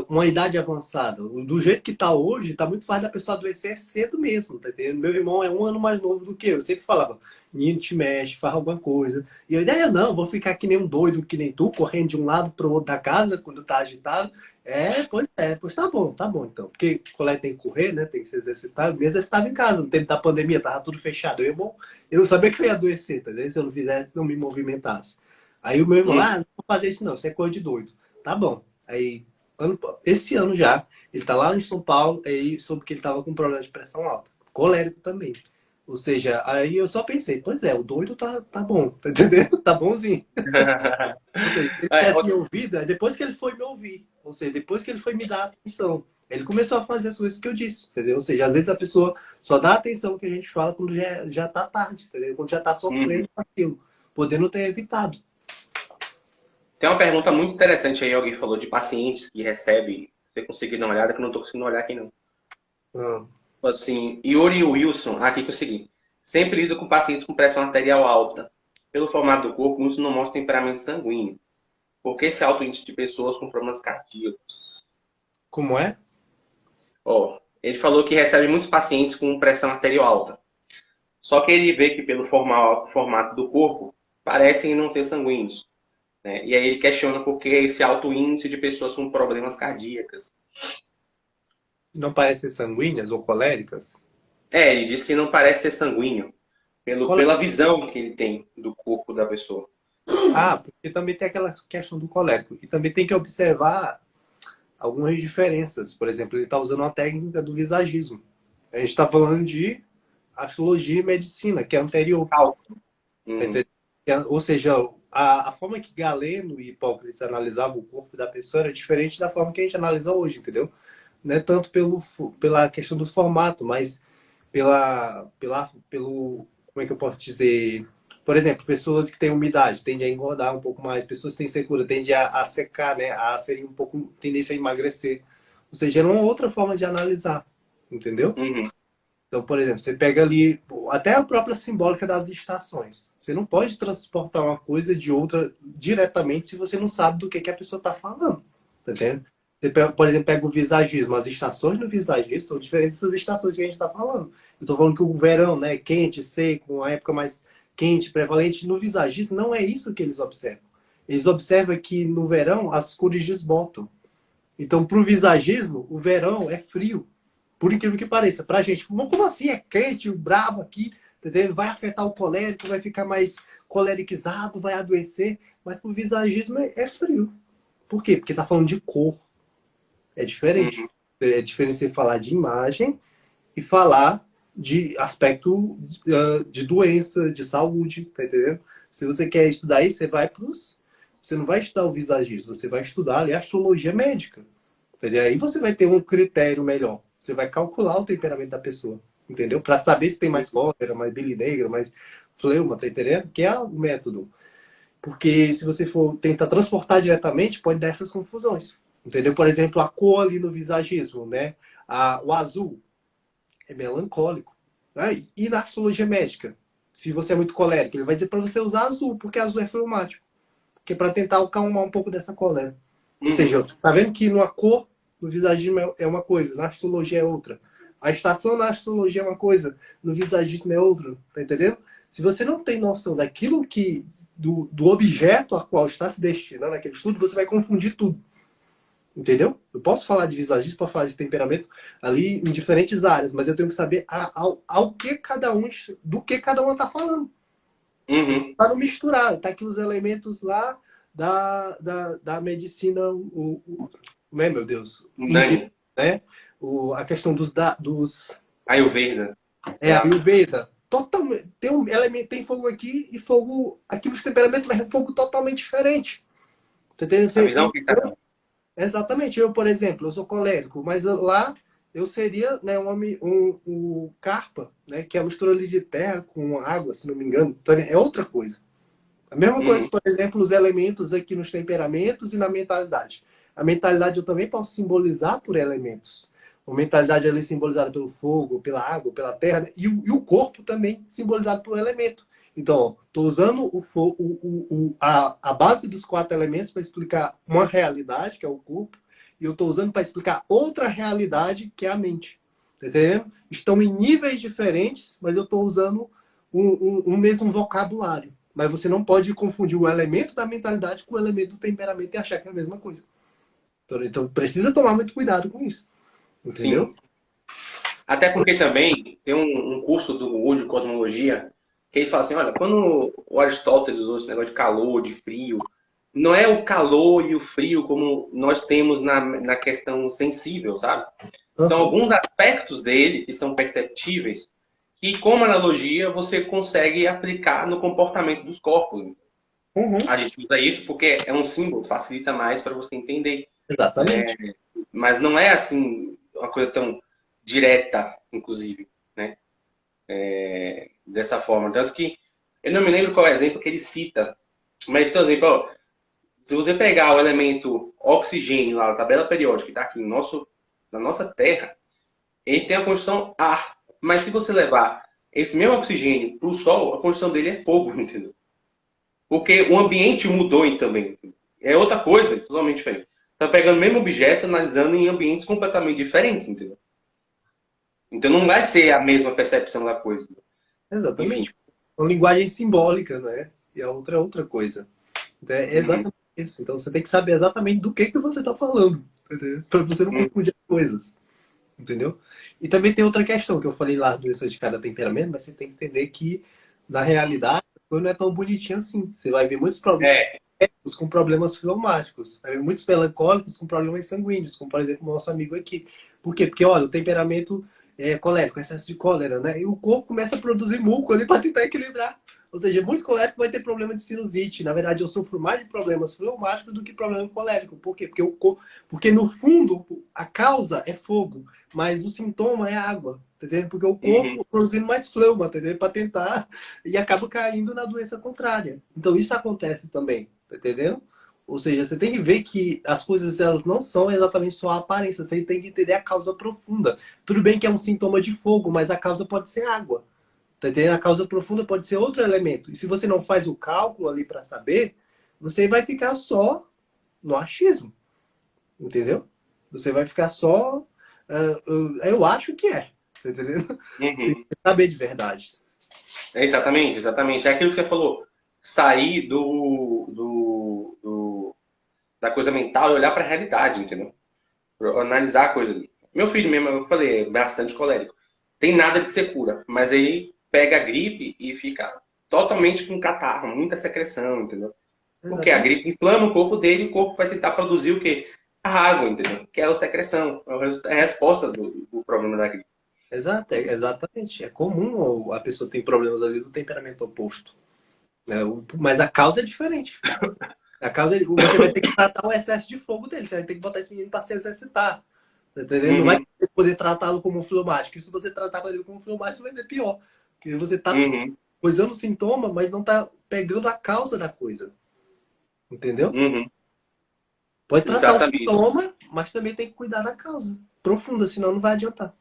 uma idade avançada. Do jeito que está hoje, está muito fácil da pessoa adoecer cedo mesmo, tá entendendo? Meu irmão é um ano mais novo do que eu. Eu sempre falava, menino, te mexe, faz alguma coisa. E a ideia, não, vou ficar que nem um doido, que nem tu, correndo de um lado para o outro da casa quando tá agitado. Pois tá bom então. Porque o colégio tem que correr, né? Tem que se exercitar. Eu me exercitava em casa, no tempo da pandemia, tava tudo fechado. Eu sabia que eu ia adoecer, tá entendendo? Se eu não fizesse, se não me movimentasse. Aí o meu irmão, Hum. não vou fazer isso não, isso é coisa de doido. Tá bom. Aí, esse ano já, ele tá lá em São Paulo, aí soube que ele tava com problema de pressão alta. Colérico também. Ou seja, aí eu só pensei, pois é, o doido tá bom, tá entendendo? Tá bonzinho. Ou seja, se ele É, tivesse me ouvido, é depois que ele foi me ouvir. Ou seja, depois que ele foi me dar atenção. Ele começou a fazer as coisas que eu disse, entendeu? Ou seja, às vezes a pessoa só dá atenção que a gente fala quando já tá tarde, entendeu? Quando já tá uhum. sofrendo com aquilo, podendo ter evitado. Tem uma pergunta muito interessante aí, alguém falou de pacientes que recebe. Você conseguiu dar uma olhada, que eu não tô conseguindo olhar aqui não. Ah, Assim, Yuri Wilson, aqui que eu segui. Sempre lido com pacientes com pressão arterial alta. Pelo formato do corpo, muitos não mostram temperamento sanguíneo. Por que esse alto índice de pessoas com problemas cardíacos? como é? Ó, ele falou que recebe muitos pacientes com pressão arterial alta. Só que ele vê que pelo formato do corpo, parecem não ser sanguíneos. Né? E aí ele questiona por que esse alto índice de pessoas com problemas cardíacos. Não parecem sanguíneas ou coléricas? É, ele diz que não parece ser sanguíneo, pela visão que ele tem do corpo da pessoa. Porque também tem aquela questão do colérico. E também tem que observar algumas diferenças. Por exemplo, ele está usando uma técnica do visagismo. A gente está falando de astrologia e medicina, que é anterior. Alto. Tá entendendo? Ou seja, a forma que Galeno e Hipócrates analisavam o corpo da pessoa era diferente da forma que a gente analisa hoje, entendeu? Não é tanto pela questão do formato, mas pelo, como é que eu posso dizer? Por exemplo, pessoas que têm umidade tendem a engordar um pouco mais, pessoas que têm secura tendem a secar, né? A serem um pouco, tendência a emagrecer. Ou seja, era uma outra forma de analisar, entendeu? Uhum. Então, por exemplo, você pega ali até a própria simbólica das estações. Você não pode transportar uma coisa de outra diretamente se você não sabe do que a pessoa está falando. Tá entendendo? Você, por exemplo, pega o visagismo. As estações do visagismo são diferentes das estações que a gente está falando. Eu estou falando que o verão, né, quente, seco, uma época mais quente, prevalente. No visagismo, não é isso que eles observam. Eles observam que no verão as cores desbotam. Então, para o visagismo, o verão é frio. Por incrível que pareça, pra gente, como assim é quente, brabo aqui, tá entendendo? Vai afetar o colérico, vai ficar mais colericizado, vai adoecer, mas pro visagismo é frio. Por quê? Porque tá falando de cor. É diferente. Uhum. É diferente você falar de imagem e falar de aspecto de doença, de saúde, tá entendendo? Se você quer estudar isso, você vai pros. Você não vai estudar o visagismo, você vai estudar ali a astrologia médica. Entendeu? Aí você vai ter um critério melhor. Você vai calcular o temperamento da pessoa, entendeu? Para saber se tem mais cólera, mais bile negra, mais fleuma, tá entendendo? Que é o método. Porque se você for tentar transportar diretamente, pode dar essas confusões. Entendeu? Por exemplo, a cor ali no visagismo, né? O azul é melancólico. Né? E na astrologia médica, se você é muito colérico, ele vai dizer para você usar azul, porque azul é fleumático. Que é para tentar acalmar um pouco dessa cólera. Ou seja, Uhum. tá vendo que numa cor, no visagismo é uma coisa, na astrologia é outra. A estação na astrologia é uma coisa, no visagismo é outra, tá entendendo? Se você não tem noção daquilo que, do objeto a qual está se destinando aquele estudo, você vai confundir tudo. Entendeu? Eu posso falar de visagismo, posso falar de temperamento ali em diferentes áreas, mas eu tenho que saber ao que cada um, do que cada um está falando. Uhum. Para não misturar, tá aqui os elementos lá da medicina, né, meu Deus, indiana, Dani, né? A questão dos Ayurveda. Lá. Ayurveda. Totalmente, tem um elemento, tem fogo aqui e fogo aqui nos temperamentos, mas é fogo totalmente diferente. Tá entendendo? A visão que cada um. Exatamente. Eu, por exemplo, eu sou colérico, mas lá eu seria, né, um carpa, né, que é a mistura ali de terra com água, se não me engano. Então, é outra coisa. A mesma coisa, Uhum. por exemplo, os elementos aqui nos temperamentos e na mentalidade. A mentalidade eu também posso simbolizar por elementos. A mentalidade ali simbolizada pelo fogo, pela água, pela terra, né? E o corpo também simbolizado por um elemento. Então, estou usando a base dos 4 elementos para explicar uma realidade, que é o corpo, e eu estou usando para explicar outra realidade, que é a mente. Tá entendendo? Estão em níveis diferentes, mas eu estou usando um mesmo vocabulário. Mas você não pode confundir o elemento da mentalidade com o elemento do temperamento e achar que é a mesma coisa. Então precisa tomar muito cuidado com isso. Entendeu? Sim. Até porque também tem um curso do Google de cosmologia que ele fala assim, olha, quando o Aristóteles usou esse negócio de calor, de frio, não é o calor e o frio como nós temos na questão sensível, sabe? São Uhum. alguns aspectos dele que são perceptíveis que, como analogia, você consegue aplicar no comportamento dos corpos. Uhum. A gente usa isso porque é um símbolo, facilita mais para você entender. Exatamente. Mas não é assim uma coisa tão direta, inclusive, né? Dessa forma. Tanto que eu não me lembro qual é o exemplo que ele cita, mas, por exemplo, ó, se você pegar o elemento oxigênio lá, a tabela periódica que está aqui na nossa Terra, ele tem a condição ar. Mas se você levar esse mesmo oxigênio para o Sol, a condição dele é fogo, entendeu? Porque o ambiente mudou também. É outra coisa, totalmente diferente. Tá pegando o mesmo objeto, analisando em ambientes completamente diferentes, entendeu? Então não vai ser a mesma percepção da coisa. Enfim. Exatamente. Uma linguagem simbólica, né? E a outra é outra coisa. Então, é Uhum. exatamente isso. Então você tem que saber exatamente do que você está falando. Para você não Uhum. confundir as coisas. Entendeu? E também tem outra questão que eu falei lá do isso de cada temperamento, mas você tem que entender que, na realidade, a coisa não é tão bonitinha assim. Você vai ver muitos problemas É. com problemas fleumáticos, vai ver muitos melancólicos com problemas sanguíneos, como por exemplo o nosso amigo aqui. Por quê? Porque, olha, o temperamento é colérico, excesso de cólera, né? E o corpo começa a produzir muco ali para tentar equilibrar. Ou seja, muito colérico vai ter problema de sinusite. Na verdade, eu sofro mais de problemas fleumáticos do que problema colérico. Por quê? Porque no fundo, a causa é fogo, mas o sintoma é água. Entendeu? Porque o Uhum. corpo produzindo mais fleuma, entendeu? Para tentar e acaba caindo na doença contrária. Então isso acontece também, tá entendendo? Ou seja, você tem que ver que as coisas elas não são exatamente só a aparência, você tem que entender a causa profunda. Tudo bem que é um sintoma de fogo, mas a causa pode ser água. Tá entendendo? A causa profunda pode ser outro elemento. E se você não faz o cálculo ali para saber, você vai ficar só no achismo. Entendeu? Você vai ficar só. Eu acho que é. Tá entendendo? Sem Uhum. saber de verdade. É exatamente, exatamente. É aquilo que você falou. Sair da coisa mental e olhar para a realidade, entendeu? Analisar a coisa ali. Meu filho mesmo, eu falei, é bastante colérico. Tem nada de ser cura, mas aí pega a gripe e fica totalmente com catarro, muita secreção, entendeu? Porque a Exatamente. gripe inflama o corpo dele e o corpo vai tentar produzir o quê? A água, entendeu? Que é a secreção, é a resposta do problema da gripe. Exatamente. É comum a pessoa ter problemas ali do temperamento oposto. Né? Mas a causa é diferente. A causa você vai ter que tratar o excesso de fogo dele. Você vai ter que botar esse menino para se exercitar. Tá entendendo? Não vai Uhum, poder tratá-lo como um fleumático. E se você tratar ele como um fleumático, vai ser pior. Porque você tá uhum, coisando o sintoma, mas não tá pegando a causa da coisa. Entendeu? uhum. Pode tratar o Exatamente. sintoma, mas também tem que cuidar da causa. Profunda, senão não vai adiantar.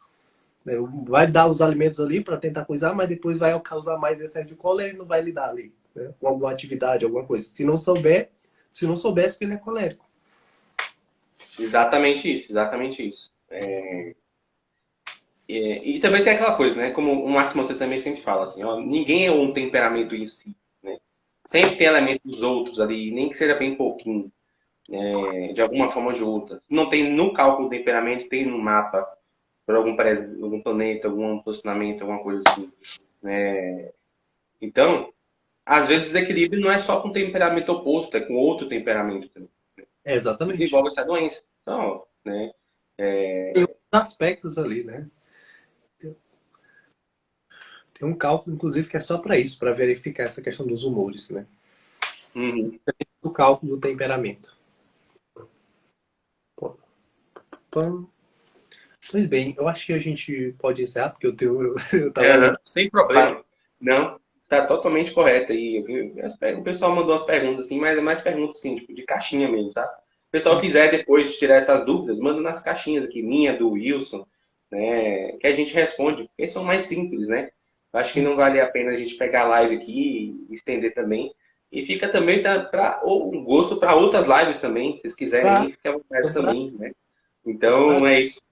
Né? Vai dar os alimentos ali para tentar coisar, mas depois vai causar mais excesso de cólera e não vai lidar ali, né? Com alguma atividade, alguma coisa. Se não soubesse que ele é colérico. Exatamente isso, exatamente isso. E também tem aquela coisa, né? Como o Márcio Monteiro também sempre fala, assim, ó, ninguém é um temperamento em si, né? Sempre tem elementos dos outros ali, nem que seja bem pouquinho, de alguma forma ou de outra. Se não tem no cálculo do temperamento, tem no mapa, por algum planeta, algum posicionamento, alguma coisa assim, né? Então, às vezes o desequilíbrio não é só com temperamento oposto, é com outro temperamento também. É, exatamente. Desenvolve essa doença. Então, né? Tem outros aspectos ali, né? Tem um cálculo, inclusive, que é só para isso, para verificar essa questão dos humores, né? Uhum. O cálculo do temperamento. Pois bem, eu acho que a gente pode encerrar, porque eu tava Aham, olhando. sem problema. Não, está totalmente correto. O pessoal mandou umas perguntas assim, mas é mais perguntas assim, tipo, de caixinha mesmo, tá? Se o pessoal quiser depois tirar essas dúvidas, manda nas caixinhas aqui, minha, do Wilson, né? Que a gente responde, porque são mais simples, né? Eu acho que não vale a pena a gente pegar a live aqui e estender também. E fica também para um gosto para outras lives também, se vocês quiserem Pra, aí, fica à vontade pra, também, né? pra, Então é isso.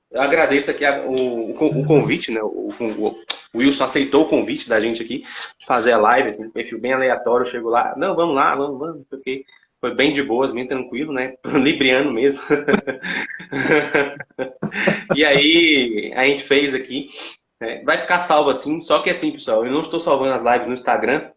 Eu agradeço aqui o convite, né? O Wilson aceitou o convite da gente aqui de fazer a live, assim, um perfil bem aleatório. Chegou lá, não, vamos lá, vamos, não sei o quê. Foi bem de boas, bem tranquilo, né? Libriano mesmo. E aí, a gente fez aqui. Vai ficar salvo assim, só que assim, pessoal, eu não estou salvando as lives no Instagram,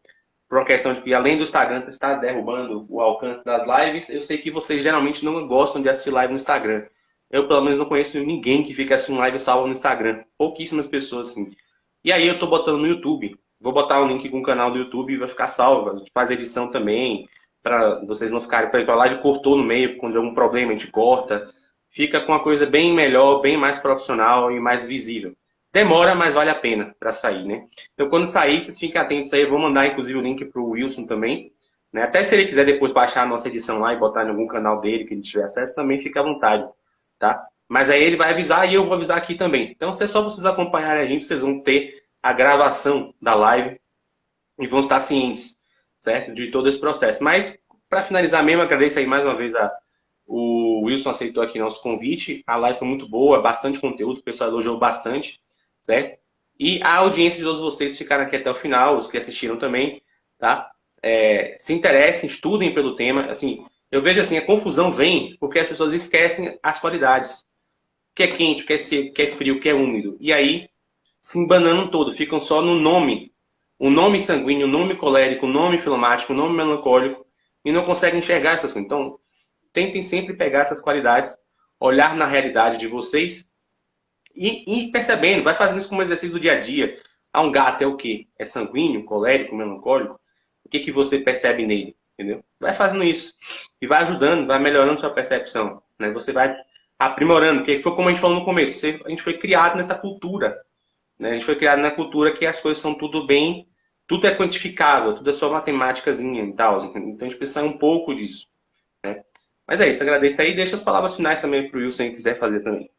por uma questão de que além do Instagram estar derrubando o alcance das lives, eu sei que vocês geralmente não gostam de assistir live no Instagram. Eu, pelo menos, não conheço ninguém que fica assistindo live salva no Instagram. Pouquíssimas pessoas, assim. E aí eu tô botando no YouTube. Vou botar um link com o canal do YouTube e vai ficar salvo. A gente faz edição também, para vocês não ficarem para a live cortou no meio, quando tem algum problema a gente corta. Fica com uma coisa bem melhor, bem mais profissional e mais visível. Demora, mas vale a pena para sair, né? Então, quando sair, vocês fiquem atentos aí. Eu vou mandar, inclusive, o link para o Wilson também. Né? Até se ele quiser depois baixar a nossa edição lá e botar em algum canal dele que ele tiver acesso, também fica à vontade, tá? Mas aí ele vai avisar e eu vou avisar aqui também. Então, se é só vocês acompanharem a gente, vocês vão ter a gravação da live e vão estar cientes, certo? De todo esse processo. Mas, para finalizar mesmo, agradeço aí mais uma vez o Wilson aceitou aqui nosso convite. A live foi muito boa, bastante conteúdo, o pessoal elogiou bastante, certo? E a audiência de todos vocês ficaram aqui até o final, os que assistiram também, tá? Se interessem, estudem pelo tema. Assim, eu vejo assim, a confusão vem porque as pessoas esquecem as qualidades. O que é quente, o que é seco, o que é frio, o que é úmido. E aí se embananam todo, ficam só no nome. O nome sanguíneo, o nome colérico, o nome filomático, o nome melancólico, e não conseguem enxergar essas coisas. Então, tentem sempre pegar essas qualidades, olhar na realidade de vocês e ir percebendo, vai fazendo isso como exercício do dia a dia. Ah, um gato é o quê? É sanguíneo, colérico, melancólico? O que, que você percebe nele? Entendeu? Vai fazendo isso. E vai ajudando, vai melhorando sua percepção. Né? Você vai aprimorando, porque foi como a gente falou no começo, a gente foi criado nessa cultura. Né? A gente foi criado na cultura que as coisas são tudo bem, tudo é quantificável, tudo é só matemáticazinha e tal. Então a gente precisa sair um pouco disso. Mas é isso, agradeço aí. Deixa as palavras finais também pro Wilson, quem quiser fazer também.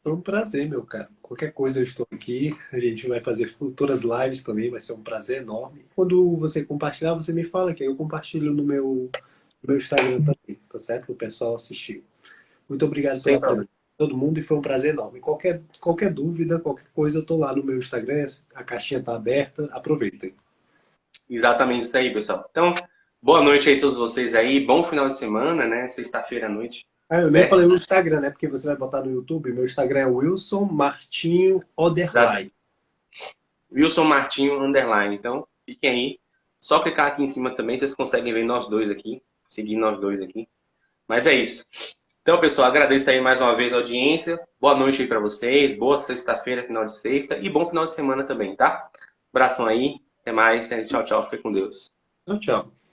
Foi um prazer, meu cara. Qualquer coisa eu estou aqui. A gente vai fazer futuras lives também, vai ser um prazer enorme. Quando você compartilhar, você me fala que aí eu compartilho no meu Instagram também, tá certo? O pessoal assistir. Muito obrigado Sem pela problema. presença de todo mundo e foi um prazer enorme. Qualquer dúvida, qualquer coisa, eu tô lá no meu Instagram, a caixinha tá aberta, aproveitem. Exatamente isso aí, pessoal. Então, boa noite aí a todos vocês aí. Bom final de semana, né? Sexta-feira à noite. Ah, eu nem Né? falei o Instagram, né? Porque você vai botar no YouTube. Meu Instagram é Wilson Martinho Oderline. Wilson Martinho Underline. Então, fiquem aí. Só clicar aqui em cima também, vocês conseguem ver nós dois aqui. Seguir nós dois aqui. Mas é isso. Então, pessoal, agradeço aí mais uma vez a audiência. Boa noite aí pra vocês. Boa sexta-feira, final de sexta. E bom final de semana também, tá? Abração aí. Até mais. Tchau, tchau. Fique com Deus. Tchau, tchau.